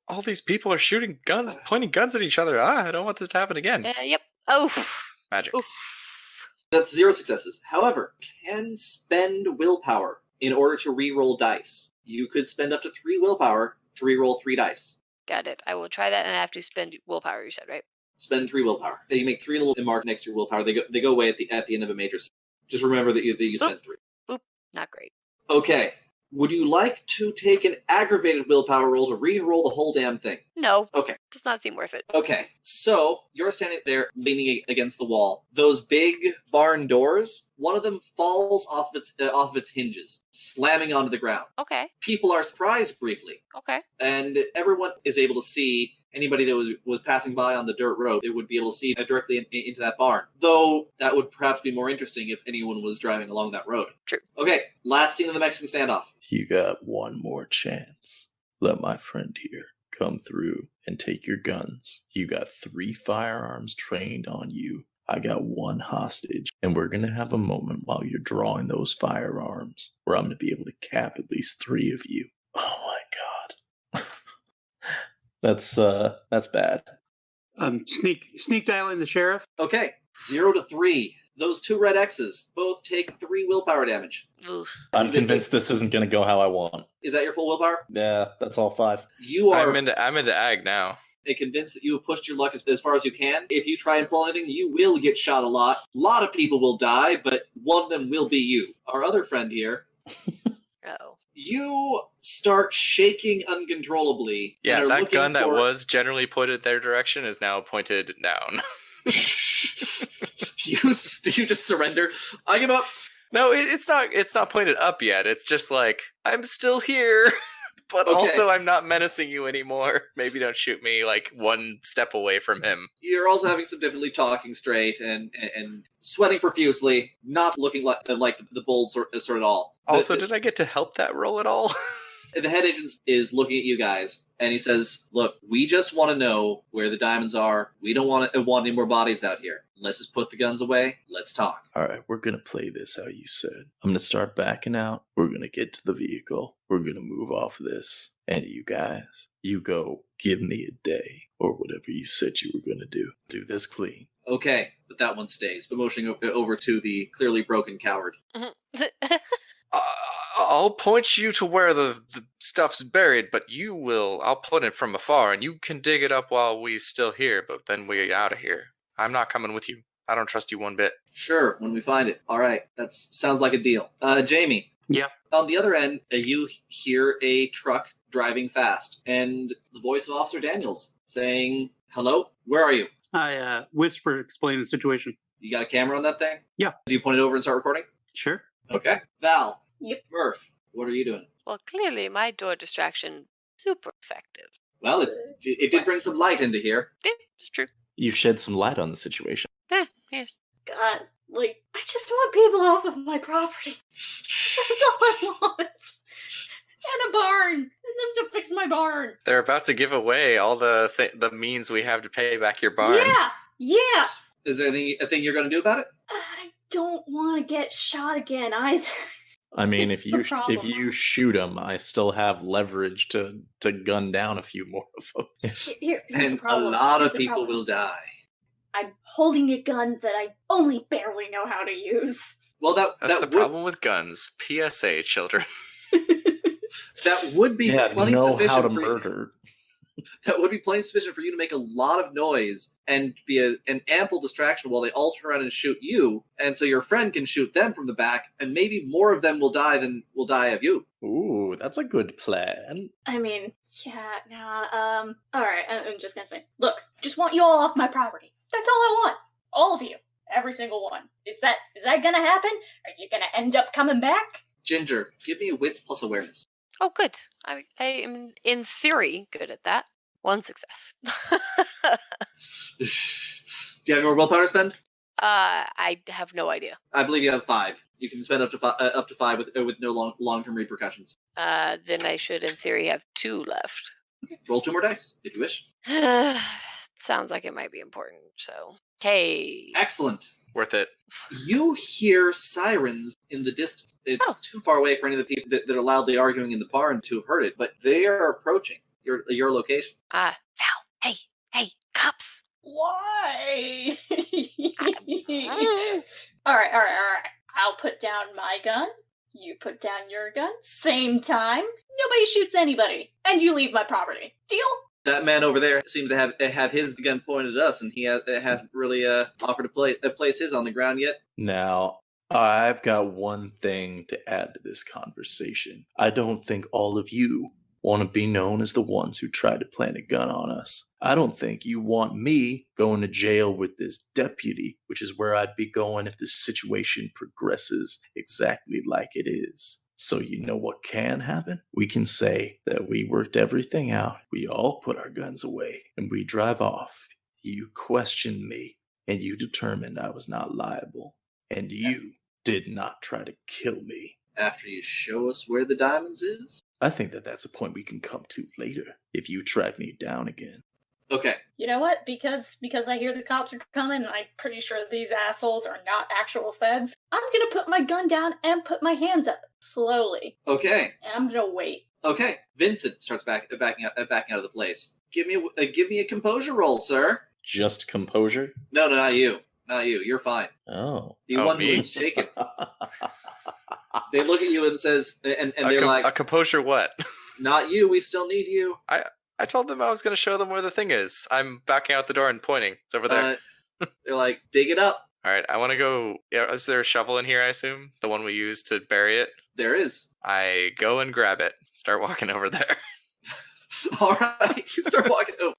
S4: All these people are shooting guns, pointing guns at each other. I don't want this to happen again.
S6: Yep. Oof.
S4: Magic.
S6: Oof.
S3: That's 0 successes. However, can spend willpower in order to re-roll dice. You could spend up to 3 willpower to re-roll 3 dice.
S6: Got it. I will try that, and I have to spend willpower, you said, right?
S3: Spend 3 willpower. Then you make 3 little mark next to your willpower. They go away at the end of a major. Just remember that you spent 3.
S6: Boop. Not great.
S3: Okay. Would you like to take an aggravated willpower roll to re-roll the whole damn thing?
S6: No.
S3: Okay.
S6: Does not seem worth it.
S3: Okay. So, you're standing there leaning against the wall. Those big barn doors, one of them falls off of its hinges, slamming onto the ground.
S6: Okay.
S3: People are surprised briefly.
S6: Okay.
S3: And everyone is able to see. Anybody that was passing by on the dirt road, it would be able to see directly into that barn. Though, that would perhaps be more interesting if anyone was driving along that road.
S6: True.
S3: Okay, last scene of the Mexican standoff.
S7: You got one more chance. Let my friend here come through and take your guns. You got 3 firearms trained on you. I got 1 hostage. And we're going to have a moment while you're drawing those firearms where I'm going to be able to cap at least 3 of you. Oh my God. That's bad.
S2: Sneak dialing the sheriff.
S3: Okay, 0 to 3. Those 2 red X's both take 3 willpower damage.
S6: Oof.
S7: I'm convinced this isn't going to go how I want.
S3: Is that your full willpower?
S7: Yeah, that's all 5.
S3: You are
S4: I'm into ag now.
S3: convinced that you have pushed your luck as far as you can. If you try and pull anything, you will get shot a lot. A lot of people will die, but one of them will be you. Our other friend here.
S6: Oh.
S3: You start shaking uncontrollably.
S4: Yeah, that gun that was generally pointed their direction is now pointed down.
S3: Did you just surrender? I give up.
S4: No, it's not pointed up yet. It's just like, I'm still here, but
S3: Okay.
S4: also I'm not menacing you anymore. Maybe don't shoot me like 1 step away from him.
S3: You're also having some difficulty talking straight and sweating profusely, not looking like the bold sort at all.
S4: Also, did I get to help that roll at all?
S3: The head agent is looking at you guys, and he says, look, we just want to know where the diamonds are. We don't want any more bodies out here. Let's just put the guns away. Let's talk.
S7: All right, we're going to play this how you said. I'm going to start backing out. We're going to get to the vehicle. We're going to move off of this. And you guys, you go give me a day or whatever you said you were going to do. Do this clean.
S3: Okay, but that one stays. But motioning over to the clearly broken coward.
S4: I'll point you to where the stuff's buried, but I'll point it from afar, and you can dig it up while we still here, but then we're out of here. I'm not coming with you. I don't trust you one bit.
S3: Sure, when we find it. All right, that sounds like a deal. Jamie.
S2: Yeah.
S3: On the other end, you hear a truck driving fast, and the voice of Officer Daniels saying, hello, where are you?
S2: I whisper, explain the situation.
S3: You got a camera on that thing?
S2: Yeah.
S3: Do you point it over and start recording?
S2: Sure.
S3: Okay. Val.
S5: Yep.
S3: Murph, what are you doing?
S6: Well, clearly my door distraction super effective.
S3: Well, it did bring some light into here.
S6: Yeah, it's true.
S7: You shed some light on the situation.
S6: Yes.
S5: God, like, I just want people off of my property. That's all I want. And a barn. And them to fix my barn.
S4: They're about to give away all the means we have to pay back your barn.
S5: Yeah.
S3: Is there a thing you're going to do about it?
S5: I don't want to get shot again either.
S7: I mean,
S5: It's
S7: if
S5: the
S7: you
S5: problem.
S7: shoot him, I still have leverage to gun down a few more of them.
S5: Here's the
S3: And a
S5: problem.
S3: lot
S5: Here's
S3: of
S5: the
S3: people
S5: problem.
S3: will die.
S5: I'm holding a gun that I only barely know how to use.
S3: Well,
S4: That's the problem with guns. PSA, children.
S3: That would be plenty
S7: know
S3: sufficient
S7: how to
S3: for
S7: murder.
S3: That would be plenty sufficient for you to make a lot of noise and be an ample distraction while they all turn around and shoot you, and so your friend can shoot them from the back, and maybe more of them will die than will die of you.
S7: Ooh, that's a good plan.
S5: I mean, alright, I'm just gonna say, look, just want you all off my property. That's all I want. All of you. Every single one. Is that gonna happen? Are you gonna end up coming back?
S3: Ginger, give me a wits plus awareness.
S6: Oh, good. I am, in theory, good at that. 1 success.
S3: Do you have more willpower to spend?
S6: I have no idea.
S3: I believe you have 5. You can spend up to 5 with no long-term repercussions.
S6: Then I should, in theory, have 2 left.
S3: Roll 2 more dice, if you wish.
S6: Sounds like it might be important, so... Hey.
S3: Excellent.
S4: Worth it.
S3: You hear sirens in the distance. It's too far away for any of the people that are loudly arguing in the barn to have heard it, but they are approaching your location.
S6: Val, hey, cops.
S5: Why? Alright. I'll put down my gun. You put down your gun. Same time. Nobody shoots anybody. And you leave my property. Deal?
S3: That man over there seems to have his gun pointed at us, and he hasn't really offered to place his on the ground yet.
S7: Now, I've got one thing to add to this conversation. I don't think all of you want to be known as the ones who tried to plant a gun on us. I don't think you want me going to jail with this deputy, which is where I'd be going if this situation progresses exactly like it is. So you know what can happen? We can say that we worked everything out, we all put our guns away, and we drive off. You questioned me, and you determined I was not liable, and you did not try to kill me.
S3: After you show us where the diamonds is?
S7: I think that that's a point we can come to later, if you track me down again.
S3: Okay.
S5: You know what? Because I hear the cops are coming, and I'm pretty sure these assholes are not actual feds, I'm gonna put my gun down and put my hands up slowly.
S3: Okay.
S5: And I'm gonna wait.
S3: Okay. Vincent starts backing out of the place. Give me a composure roll, sir.
S7: Just composure?
S3: No, not you. Not you. You're fine.
S7: Oh.
S3: The one who is shaken. They look at you and says, and they're like,
S4: a composure what?
S3: Not you. We still need you.
S4: I told them I was going to show them where the thing is. I'm backing out the door and pointing. It's over there.
S3: They're like, dig it up.
S4: All right, I want to go. Yeah, is there a shovel in here, I assume? The one we used to bury it?
S3: There is.
S4: I go and grab it. Start walking over there.
S3: All right. You start walking over.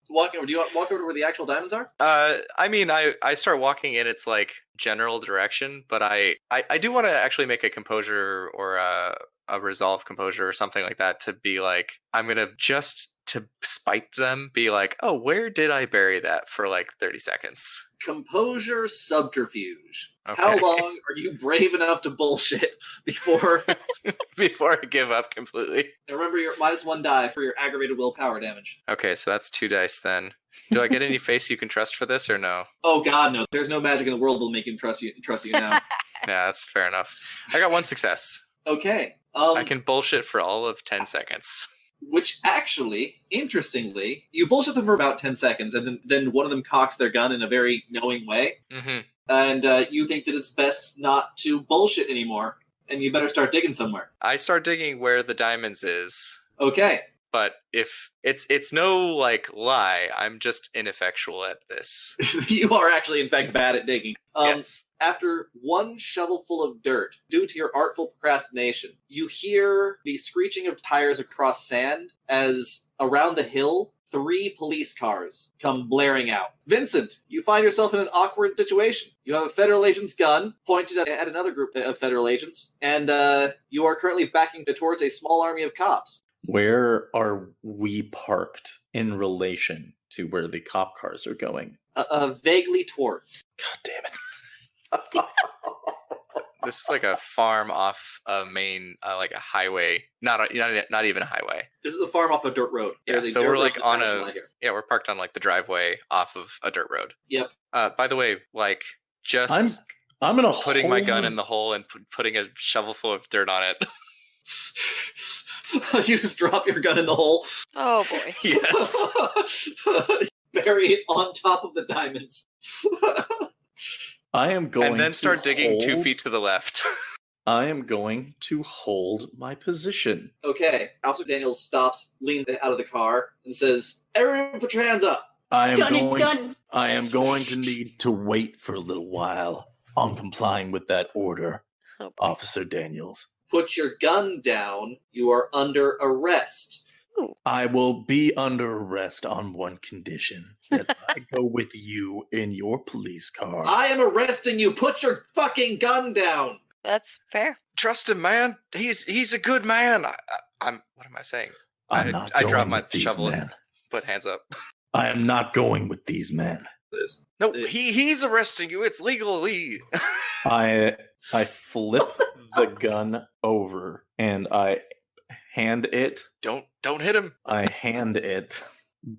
S3: Do you want to walk over to where the actual diamonds are?
S4: I mean, I start walking in its like general direction, but I do want to actually make a composure or a resolve composure or something like that to be like, I'm going to just to spite them be like, oh, where did I bury that for like 30 seconds?
S3: Composure subterfuge.
S4: Okay.
S3: How long are you brave enough to bullshit before
S4: before I give up completely?
S3: And remember your -1 die for your aggravated willpower damage.
S4: Okay, so that's 2 dice then. Do I get any face you can trust for this or no?
S3: Oh god, no. There's no magic in the world that'll make him trust you now.
S4: Yeah, that's fair enough. I got 1 success.
S3: Okay.
S4: I can bullshit for all of 10 seconds.
S3: Which actually, interestingly, you bullshit them for about 10 seconds, and then one of them cocks their gun in a very knowing way.
S4: Mm-hmm.
S3: And you think that it's best not to bullshit anymore, and you better start digging somewhere.
S4: I start digging where the diamonds is.
S3: Okay.
S4: But if it's no like lie, I'm just ineffectual at this.
S3: You are actually, in fact, bad at digging.
S4: Yes.
S3: After 1 shovelful of dirt, due to your artful procrastination, you hear the screeching of tires across sand as around the hill, 3 police cars come blaring out. Vincent, you find yourself in an awkward situation. You have a federal agent's gun pointed at another group of federal agents, and you are currently backing towards a small army of cops.
S7: Where are we parked in relation to where the cop cars are going?
S3: Vaguely towards.
S7: God damn it.
S4: This is like a farm off a main, like a highway. Not even a highway.
S3: This is a farm off a dirt road.
S4: Yeah,
S3: There's a
S4: so
S3: dirt
S4: we're
S3: road
S4: like
S3: that
S4: on
S3: passes
S4: a
S3: by here.
S4: yeah, we're parked on like the driveway off of a dirt road.
S3: Yep.
S4: By the way, like just
S7: I'm gonna
S4: putting my gun
S7: hold-
S4: in the hole and putting a shovel full of dirt on it.
S3: You just drop your gun in the hole.
S6: Oh boy.
S4: Yes.
S3: Bury it on top of the diamonds.
S7: I am going
S4: And then start
S7: to
S4: digging 2
S7: hold-
S4: feet to the left.
S7: I am going to hold my position.
S3: Okay. Officer Daniels stops, leans out of the car, and says, "Everyone put your hands up."
S7: I am
S5: Done and
S7: going.
S5: done.
S7: I am going to need to wait for a little while on complying with that order,
S6: Oh boy.
S7: Officer Daniels.
S3: Put your gun down. You are under arrest.
S7: I will be under arrest on one condition: that I go with you in your police car.
S3: I am arresting you. Put your fucking gun down.
S6: That's fair.
S4: Trust him, man. He's a good man. I'm. What am I saying?
S7: I'm not
S4: I
S7: going
S4: drop my
S7: with these
S4: shovel
S7: men.
S4: and put hands up.
S7: I am not going with these men.
S4: No, he's arresting you. It's legally.
S7: I flip the gun over and I hand it.
S4: Don't hit him.
S7: I hand it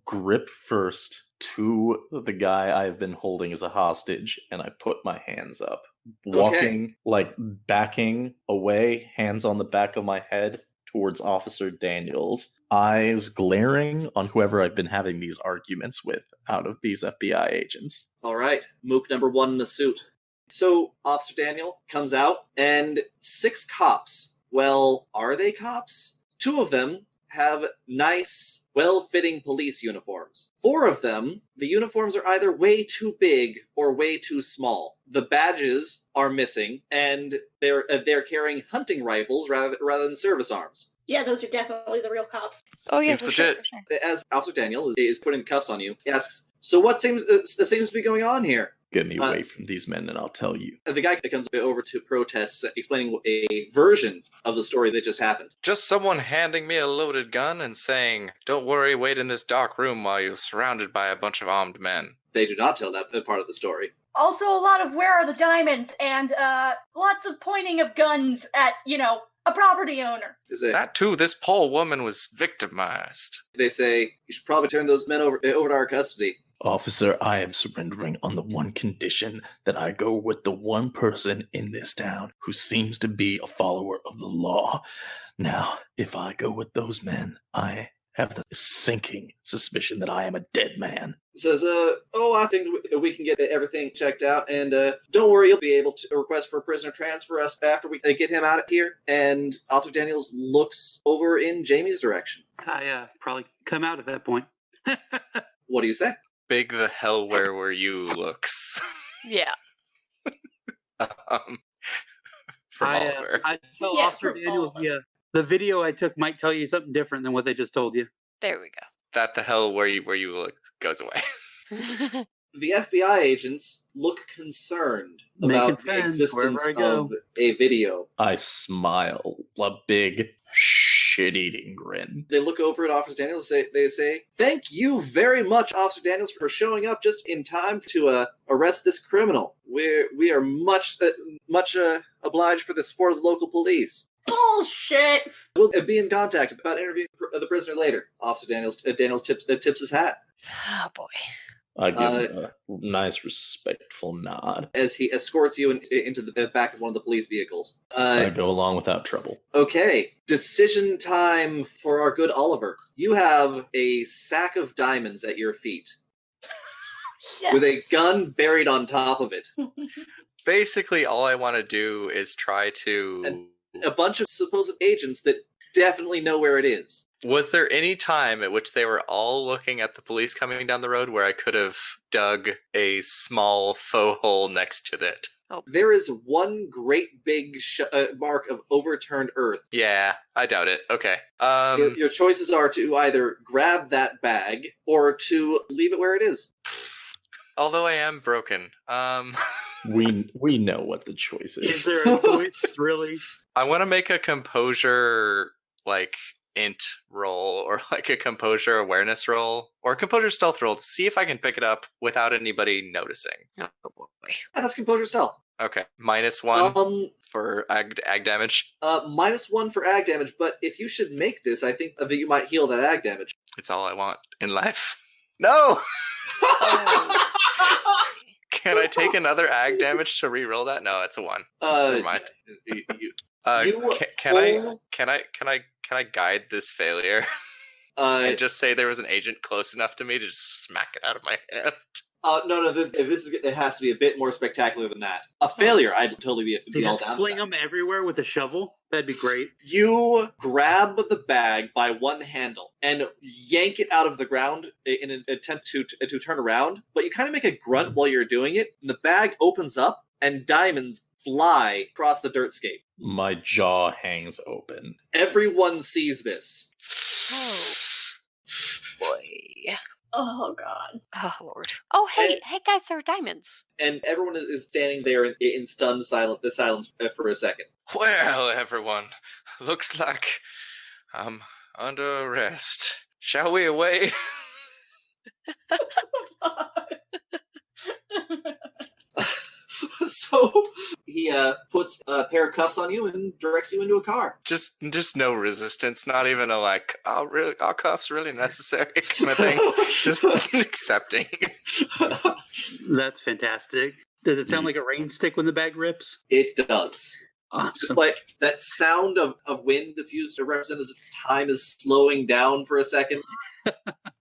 S7: grip first to the guy I've been holding as a hostage, and I put my hands up, walking, like backing away, hands on the back of my head towards Officer Daniels, eyes glaring on whoever I've been having these arguments with out of these FBI agents.
S3: All right. Mook number 1 in the suit. So Officer Daniel comes out, and 6 cops. Well, are they cops? 2 of them have nice, well-fitting police uniforms. 4 of them, the uniforms are either way too big or way too small. The badges are missing, and they're carrying hunting rifles rather than service arms.
S5: Yeah, those are definitely the real cops.
S6: Oh yeah,
S4: Seems
S6: for sure,
S4: legit.
S6: for sure.
S3: As Officer Daniel is putting the cuffs on you, he asks, "So what seems to be going on here?"
S7: Get me away from these men and I'll tell you.
S3: The guy that comes over to protest, explaining a version of the story that just happened.
S4: Just someone handing me a loaded gun and saying, "Don't worry, wait in this dark room while you're surrounded by a bunch of armed men."
S3: They do not tell that part of the story.
S5: Also, a lot of "where are the diamonds?" and lots of pointing of guns at, a property owner.
S4: That too, this poor woman was victimized.
S3: They say, "You should probably turn those men over to our custody."
S7: Officer, I am surrendering on the one condition that I go with the one person in this town who seems to be a follower of the law. Now, if I go with those men, I have the sinking suspicion that I am a dead man.
S3: Says, I think that we can get everything checked out, and don't worry, you'll be able to request for a prisoner transfer us after we get him out of here. And Officer Daniels looks over in Jamie's direction.
S2: I probably come out at that point.
S3: What do you say?
S4: Big the hell where were you looks.
S6: Yeah.
S4: From Oliver.
S2: I tell
S5: Yeah,
S2: Officer
S5: from
S2: Daniels,
S5: all of us.
S2: the video I took might tell you something different than what they just told you.
S6: There we go.
S4: That the hell where you look goes away.
S3: The FBI agents look concerned
S2: Making
S3: about the
S2: friends
S3: existence
S2: wherever I go.
S3: of a video.
S7: I smile, a big shit-eating grin.
S3: They look over at Officer Daniels. They say, "Thank you very much, Officer Daniels, for showing up just in time to arrest this criminal. We are much obliged for the support of the local police.
S5: Bullshit!
S3: We'll be in contact about interviewing the prisoner later." Officer Daniels tips his hat
S6: Oh boy.
S7: I give him a nice, respectful nod.
S3: as he escorts you into the back of one of the police vehicles.
S7: I go along without trouble.
S3: Okay, decision time for our good Oliver. You have a sack of diamonds at your feet with a gun buried on top of it.
S4: Basically, all I want to do is try to...
S3: A bunch of supposed agents that definitely know where it is.
S4: Was there any time at which they were all looking at the police coming down the road where I could have dug a small faux hole next to it?
S3: There is one great big mark of overturned earth.
S4: Yeah, I doubt it. Okay.
S3: Your choices are to either grab that bag or to leave it where it is.
S4: Although I am broken.
S7: We know what the choice
S2: Is
S7: is.
S2: there a choice, really?
S4: I want to make a composure, int roll, or a composure awareness roll, or a composure stealth roll to see if I can pick it up without anybody noticing.
S6: Oh boy.
S3: That's composure stealth.
S4: Okay, -1 for ag damage.
S3: -1 for ag damage, but if you should make this, I think that you might heal that ag damage.
S4: It's all I want in life. No! Can I take another ag damage to re-roll that? No, it's a 1. Never mind. Can I guide this failure? And just say there was an agent close enough to me to just smack it out of my hand.
S3: No. It has to be a bit more spectacular than that. A failure, I'd totally be all down.
S2: Fling them everywhere with a shovel. That'd be great.
S3: You grab the bag by one handle and yank it out of the ground in an attempt to turn around, but you kind of make a grunt while you're doing it, and the bag opens up, and diamonds fly across the dirtscape.
S7: My jaw hangs open.
S3: Everyone sees this.
S6: Oh, boy.
S5: Oh, God.
S6: Oh, Lord. Oh, hey guys, there are diamonds.
S3: And everyone is standing there in stunned silence for a second.
S4: Well, everyone, looks like I'm under arrest. Shall we away?
S3: So he puts a pair of cuffs on you and directs you into a car.
S4: Just no resistance, not even a like, are cuffs really necessary kind of thing. Just accepting.
S2: That's fantastic. Does it sound like a rain stick when the bag rips?
S3: It does.
S2: Awesome.
S3: Just like that sound of wind that's used to represent as if time is slowing down for a second.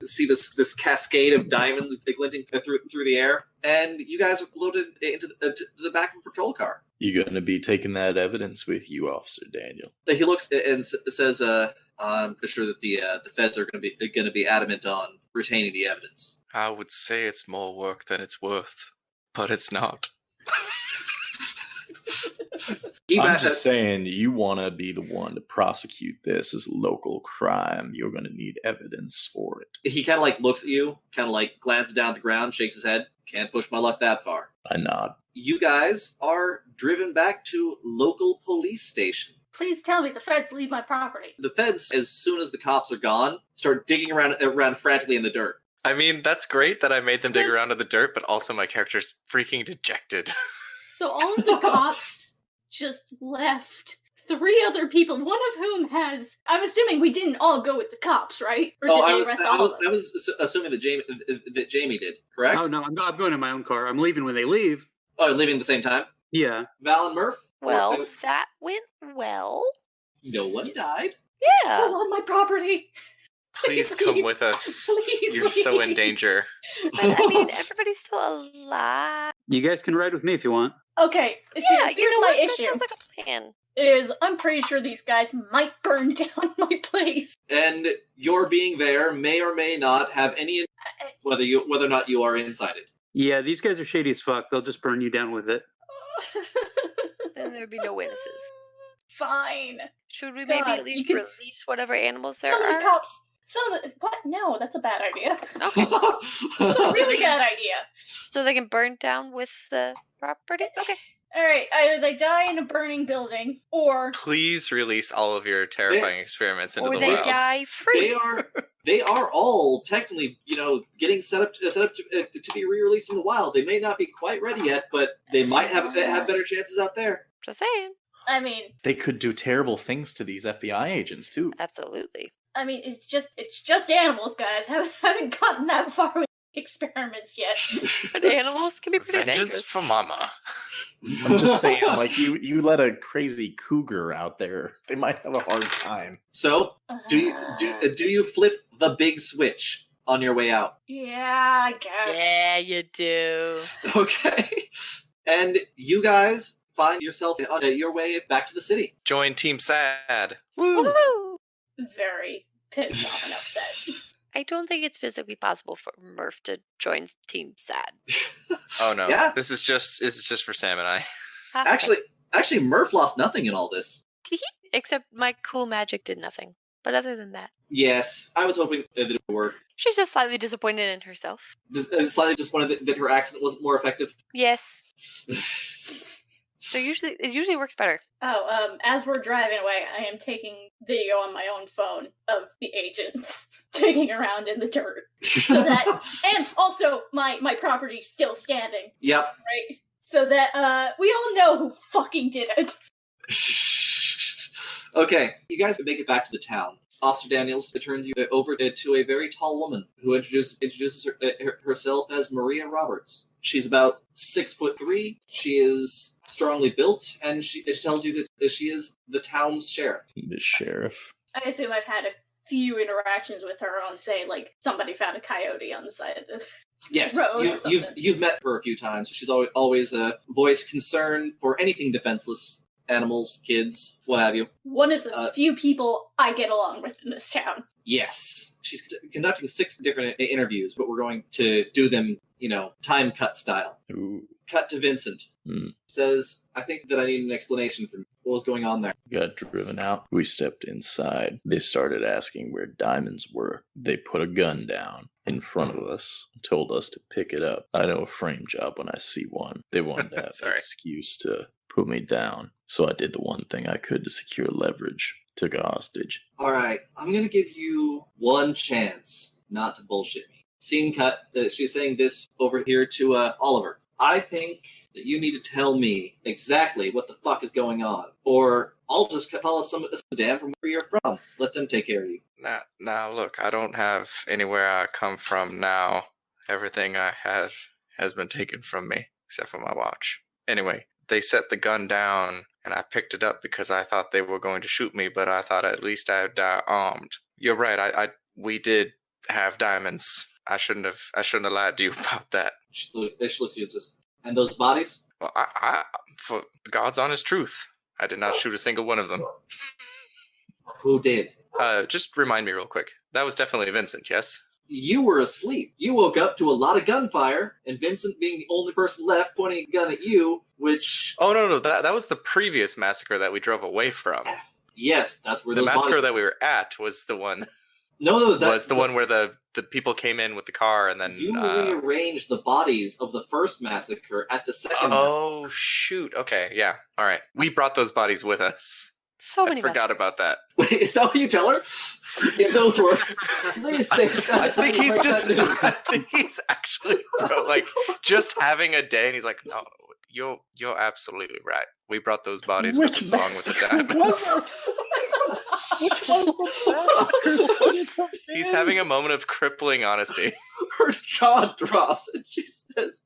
S3: See this cascade of diamonds glinting through the air, and you guys are loaded into the back of a patrol car.
S7: You gonna be taking that evidence with you, Officer Daniel?
S3: He looks and says, "I'm sure that the feds are going to be adamant on retaining the evidence."
S4: I would say it's more work than it's worth, but it's not.
S7: I'm just saying, you want to be the one to prosecute this as a local crime. You're going to need evidence for it.
S3: He kind of like looks at you, kind of like glances down at the ground, shakes his head. Can't push my luck that far.
S7: I nod.
S3: You guys are driven back to local police station.
S5: Please tell me the feds leave my property.
S3: The feds, as soon as the cops are gone, start digging around frantically in the dirt.
S4: I mean, that's great that I made them dig around in the dirt, but also my character's freaking dejected.
S5: So all of the cops just left 3 other people, one of whom has... I'm assuming we didn't all go with the cops, right? Or did they arrest all of us?
S3: I was assuming that Jamie did, correct?
S2: Oh, no, I'm going in my own car. I'm leaving when they leave.
S3: Oh, leaving at the same time?
S2: Yeah.
S3: Val and Murph?
S6: Well, that went well.
S3: No one died?
S6: Yeah.
S5: Still on my property.
S4: Please come with us.
S5: Please
S4: You're so in danger.
S6: But, I mean, everybody's still alive.
S2: You guys can ride with me if you want.
S5: Okay,
S6: Yeah,
S5: here's
S6: you know
S5: my
S6: what? That
S5: issue.
S6: sounds like a plan.
S5: Is I'm pretty sure these guys might burn down my place.
S3: And your being there may or may not have any whether or not you are inside it.
S2: Yeah, these guys are shady as fuck. They'll just burn you down with it.
S6: Then there'd be no witnesses.
S5: Fine.
S6: Should we
S5: God,
S6: maybe at least release whatever animals there
S5: Some of
S6: are?
S5: the cops. What? No, that's a bad idea.
S6: Okay.
S5: That's a really bad idea.
S6: So they can burn down with the property? Okay.
S5: Alright, either they die in a burning building, or...
S4: Please release all of your terrifying experiments into
S6: Or
S4: the
S6: they
S4: wild.
S6: die free.
S3: They are all technically, getting set up to be re-released in the wild. They may not be quite ready yet, but they might have better chances out there.
S6: Just saying.
S5: I mean...
S7: They could do terrible things to these FBI agents, too.
S6: Absolutely.
S5: I mean, it's just animals, guys. Haven't gotten that far with experiments yet.
S6: But animals can be pretty
S4: Vengeance
S6: dangerous.
S4: for mama.
S7: I'm just saying, like, you let a crazy cougar out there, they might have a hard time.
S3: So, do you flip the big switch on your way out?
S5: Yeah, I guess.
S6: Yeah, you do.
S3: Okay. And you guys find yourself on your way back to the city.
S4: Join Team Sad. Woo!
S6: Woo!
S5: Very pissed off and upset.
S6: I don't think it's physically possible for Murph to join Team Sad.
S4: Oh no.
S3: Yeah.
S4: This is just for Sam and I.
S3: Actually, Murph lost nothing in all this.
S6: Except my cool magic did nothing. But other than that.
S3: Yes, I was hoping that it would work.
S6: She's just slightly disappointed in herself.
S3: Slightly disappointed that her accent wasn't more effective.
S6: Yes. So it usually works better.
S5: Oh, as we're driving away, I am taking video on my own phone of the agents digging around in the dirt. So that, and also my property's still standing.
S3: Yep.
S5: Right? so that we all know who fucking did it.
S3: Okay, you guys make it back to the town. Officer Daniels turns you over to a very tall woman who introduces herself as Maria Roberts. She's about 6'3". She is strongly built, and she tells you that she is the town's sheriff.
S7: The sheriff.
S5: I assume I've had a few interactions with her on, say, like, somebody found a coyote on the side of the
S3: Yes,
S5: road or something.
S3: you've met her a few times. She's always voiced concern for anything defenseless. Animals, kids, what have you.
S5: One of the few people I get along with in this town.
S3: Yes. She's conducting 6 different interviews, but we're going to do them, time cut style.
S7: Ooh.
S3: Cut to Vincent. Says, I think that I need an explanation for what was going on there.
S7: Got driven out. We stepped inside. They started asking where diamonds were. They put a gun down in front of us, told us to pick it up. I know a frame job when I see one. They wanted to have an excuse to put me down. So I did the one thing I could to secure leverage. Took a hostage.
S3: All right, I'm going to give you one chance not to bullshit me. Scene cut. She's saying this over here to Oliver. I think that you need to tell me exactly what the fuck is going on, or I'll just call up some damn from where you're from. Let them take care of you.
S4: Now, look, I don't have anywhere I come from now. Everything I have has been taken from me, except for my watch. Anyway, they set the gun down, and I picked it up because I thought they were going to shoot me, but I thought at least I'd die armed. You're right. We did have diamonds. I shouldn't have lied to you about that.
S3: She looks at you and says, and those bodies?
S4: Well, I for God's honest truth, I did not shoot a single one of them.
S3: Who did?
S4: Just remind me real quick. That was definitely Vincent, yes?
S3: You were asleep. You woke up to a lot of gunfire, and Vincent being the only person left pointing a gun at you, which...
S4: Oh, no, that was the previous massacre that we drove away from.
S3: Yes, that's where
S4: the massacre that we were at was the one...
S3: No,
S4: was the one where the people came in with the car and then...
S3: You rearranged the bodies of the first massacre at the second.
S4: Oh, shoot. Okay, yeah. All right. We brought those bodies with us.
S6: So many
S4: I forgot about that.
S3: Wait, is that what you tell her? In those words, please say that.
S4: I think he's actually, just having a day, and he's like, no, you're absolutely right. We brought those bodies with us along with the diamonds.
S2: Which one was that?
S4: He's having a moment of crippling honesty.
S3: Her jaw drops and she says,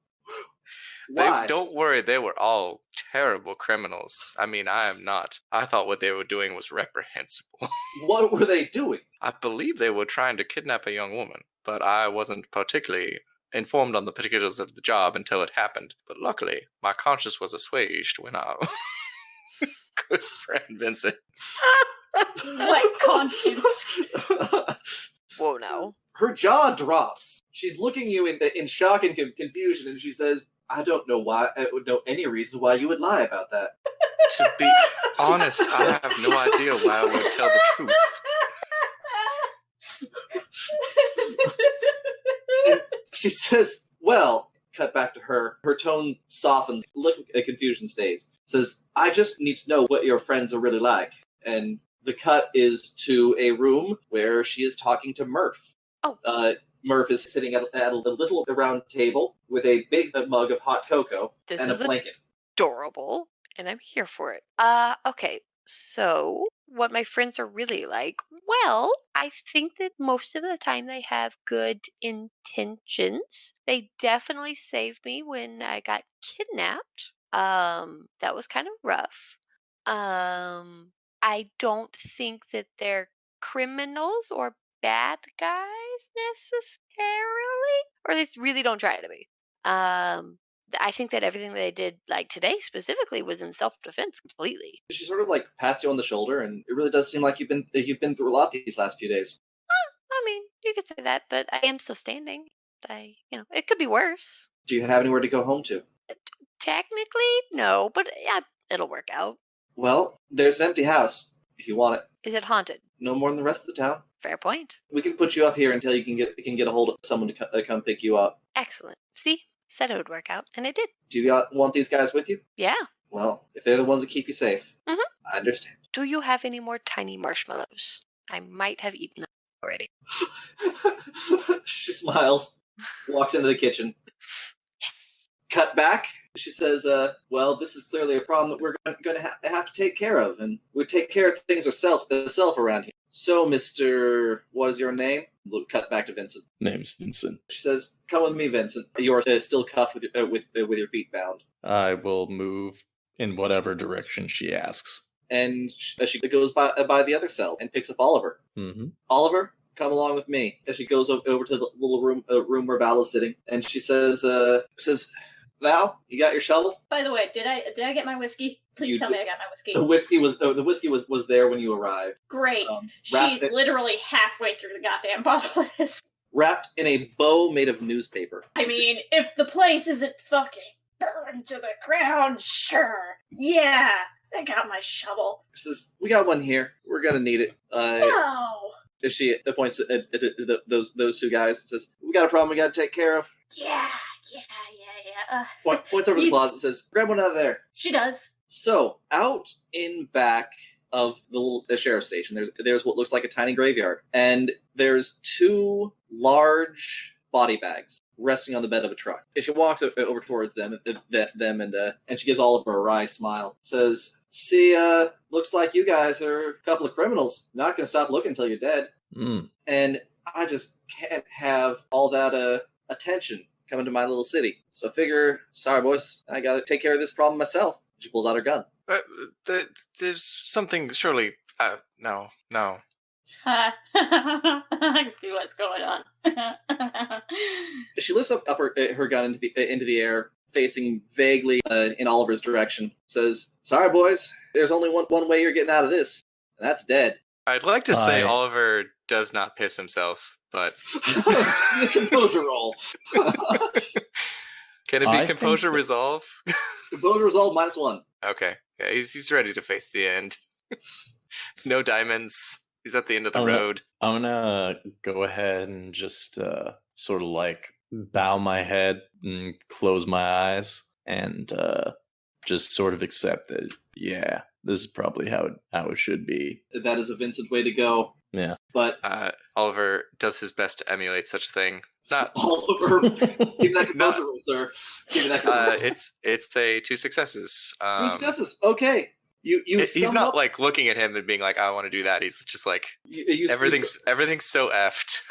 S3: why?
S4: Don't worry, they were all terrible criminals. I mean, I am not. I thought what they were doing was reprehensible.
S3: What were they doing?
S4: I believe they were trying to kidnap a young woman, but I wasn't particularly informed on the particulars of the job until it happened. But luckily, my conscience was assuaged when our good friend Vincent...
S5: What conscience?
S6: Whoa, no.
S3: Her jaw drops. She's looking you in shock and confusion, and she says, I don't know why. I would know any reason why you would lie about that.
S4: To be honest, I have no idea why I would tell the truth.
S3: She says, well, cut back to her. Her tone softens. Look at confusion stays. Says, I just need to know what your friends are really like. And the cut is to a room where she is talking to Murph.
S6: Oh.
S3: Murph is sitting at a little round table with a big mug of hot cocoa and a blanket.
S6: Adorable, and I'm here for it. Okay, so what my friends are really like? Well, I think that most of the time they have good intentions. They definitely saved me when I got kidnapped. That was kind of rough. I don't think that they're criminals or bad guys necessarily, or at least really don't try to be. I think that everything they did, like today specifically, was in self-defense completely.
S3: She sort of pats you on the shoulder, and it really does seem like you've been through a lot these last few days.
S6: I mean, you could say that, but I am still standing. It could be worse.
S3: Do you have anywhere to go home to?
S6: Technically, no, but yeah, it'll work out.
S3: Well, there's an empty house, if you want it.
S6: Is it haunted?
S3: No more than the rest of the town.
S6: Fair point.
S3: We can put you up here until you can get a hold of someone to come pick you up.
S6: Excellent. See? Said it would work out, and it did.
S3: Do you want these guys with you?
S6: Yeah.
S3: Well, if they're the ones that keep you safe, I understand.
S6: Do you have any more tiny marshmallows? I might have eaten them already.
S3: She smiles, walks into the kitchen.
S6: Yes.
S3: Cut back. She says, well, this is clearly a problem that we're going to have to take care of, and we take care of things ourselves around here. So, Mr. What is your name? Cut back to Vincent.
S7: Name's Vincent.
S3: She says, come with me, Vincent. You are still cuffed with your feet bound.
S7: I will move in whatever direction she asks.
S3: And she goes by the other cell and picks up Oliver.
S7: Mm-hmm.
S3: Oliver, come along with me. As she goes over to the little room where Val is sitting, and she says, Val, you got your shovel?
S5: By the way, did I get my whiskey? Please tell me I got my whiskey.
S3: The whiskey was there when you arrived.
S5: Great. She's literally halfway through the goddamn bottle of this.
S3: Wrapped in a bow made of newspaper.
S5: I mean, if the place isn't fucking burned to the ground, sure. Yeah, I got my shovel.
S3: She says, we got one here. We're gonna need it.
S5: No.
S3: If she points at those two guys and says, we got a problem we gotta take care of.
S5: Yeah.
S3: Points over the closet and says, grab one out of there.
S5: She does.
S3: So, out in back of the sheriff's station, there's what looks like a tiny graveyard. And there's two large body bags resting on the bed of a truck. And she walks over towards them and she gives Oliver a wry smile. Says, see, looks like you guys are a couple of criminals. Not gonna stop looking until you're dead. And I just can't have all that attention coming to my little city. So I figure, sorry boys, I gotta take care of this problem myself. She pulls out her gun.
S4: There's something, surely. No.
S5: I see what's going on.
S3: She lifts up her gun into the air, facing vaguely in Oliver's direction. Says, sorry boys, there's only one way you're getting out of this, and that's dead.
S4: I'd like to say Oliver does not piss himself, but...
S3: Composure roll.
S4: Can it be composure resolve?
S3: Composure resolve -1.
S4: Okay. Yeah, he's ready to face the end. No diamonds. He's at the end of the road.
S7: I'm gonna go ahead and just sort of like bow my head and close my eyes and just sort of accept that, yeah, this is probably how it should be.
S3: That is a Vincent way to go.
S7: Yeah.
S3: But
S4: Oliver does his best to emulate such a thing. Not
S3: Oliver. Give that composure roll, sir. Give that composure roll.
S4: It's a 2 successes.
S3: 2 successes. Okay.
S4: He's not like looking at him and being like, I want to do that. He's just like, everything's so effed.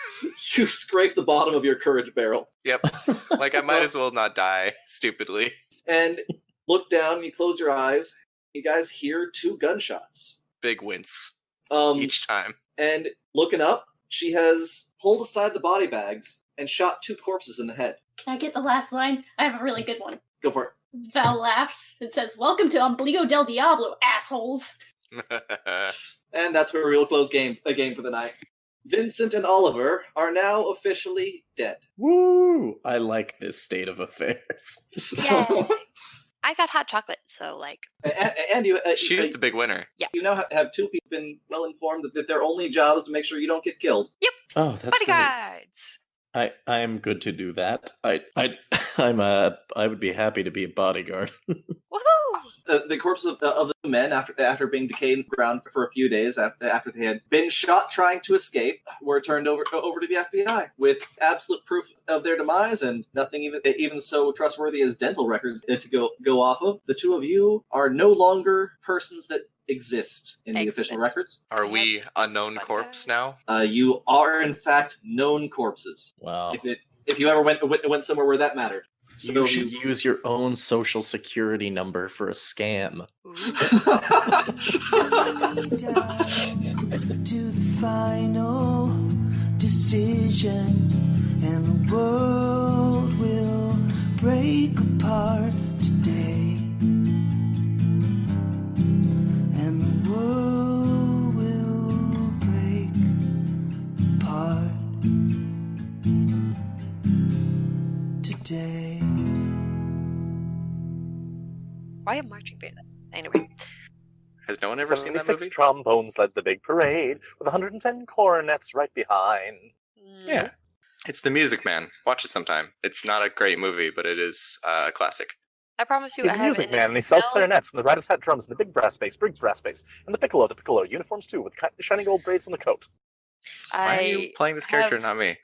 S3: You scrape the bottom of your courage barrel.
S4: Yep. Like I might as well not die stupidly.
S3: And look down, you close your eyes, you guys hear 2 gunshots.
S4: Big wince. Each time. And
S3: looking up, she has pulled aside the body bags and shot 2 corpses in the head.
S5: Can I get the last line? I have a really good one.
S3: Go for it.
S5: Val laughs and says, welcome to Ombligo del Diablo, assholes.
S3: And that's where we'll close a game for the night. Vincent and Oliver are now officially dead.
S7: Woo! I like this state of affairs.
S6: Yay. I got hot chocolate, so like...
S3: And you...
S4: She's the big winner.
S6: Yeah.
S3: You now have 2 people been well informed that their only job is to make sure you don't get killed.
S6: Yep.
S7: Oh, that's
S6: bodyguards.
S7: Great. I am good to do that. I would be happy to be a bodyguard.
S6: Woohoo!
S3: The corpses of the men, after being decayed in the ground for a few days after they had been shot trying to escape, were turned over to the FBI with absolute proof of their demise and nothing even so trustworthy as dental records to go off of. The 2 of you are no longer persons that exist in the official records.
S4: Are we a known corpse now?
S3: You are in fact known corpses.
S7: Wow.
S3: If you ever went somewhere where that mattered. So
S7: you should use your own social security number for a scam.
S9: Down to the final decision, and the world will break apart today. And the world will break apart today.
S6: Why a marching band? Anyway.
S4: Has no one ever seen that
S8: 76
S4: movie?
S8: trombones led the big parade, with 110 cornets right behind.
S4: Yeah. It's The Music Man. Watch it sometime. It's not a great movie, but it is a classic.
S6: I promise you,
S8: He's
S6: I
S8: a
S6: have
S8: music
S6: an
S8: man, and he sells
S6: Excel-
S8: clarinets, and the rat-a-tat drums, and the big brass bass, and the piccolo uniforms too, with shiny gold braids on the coat.
S4: Why are you playing this character and not me?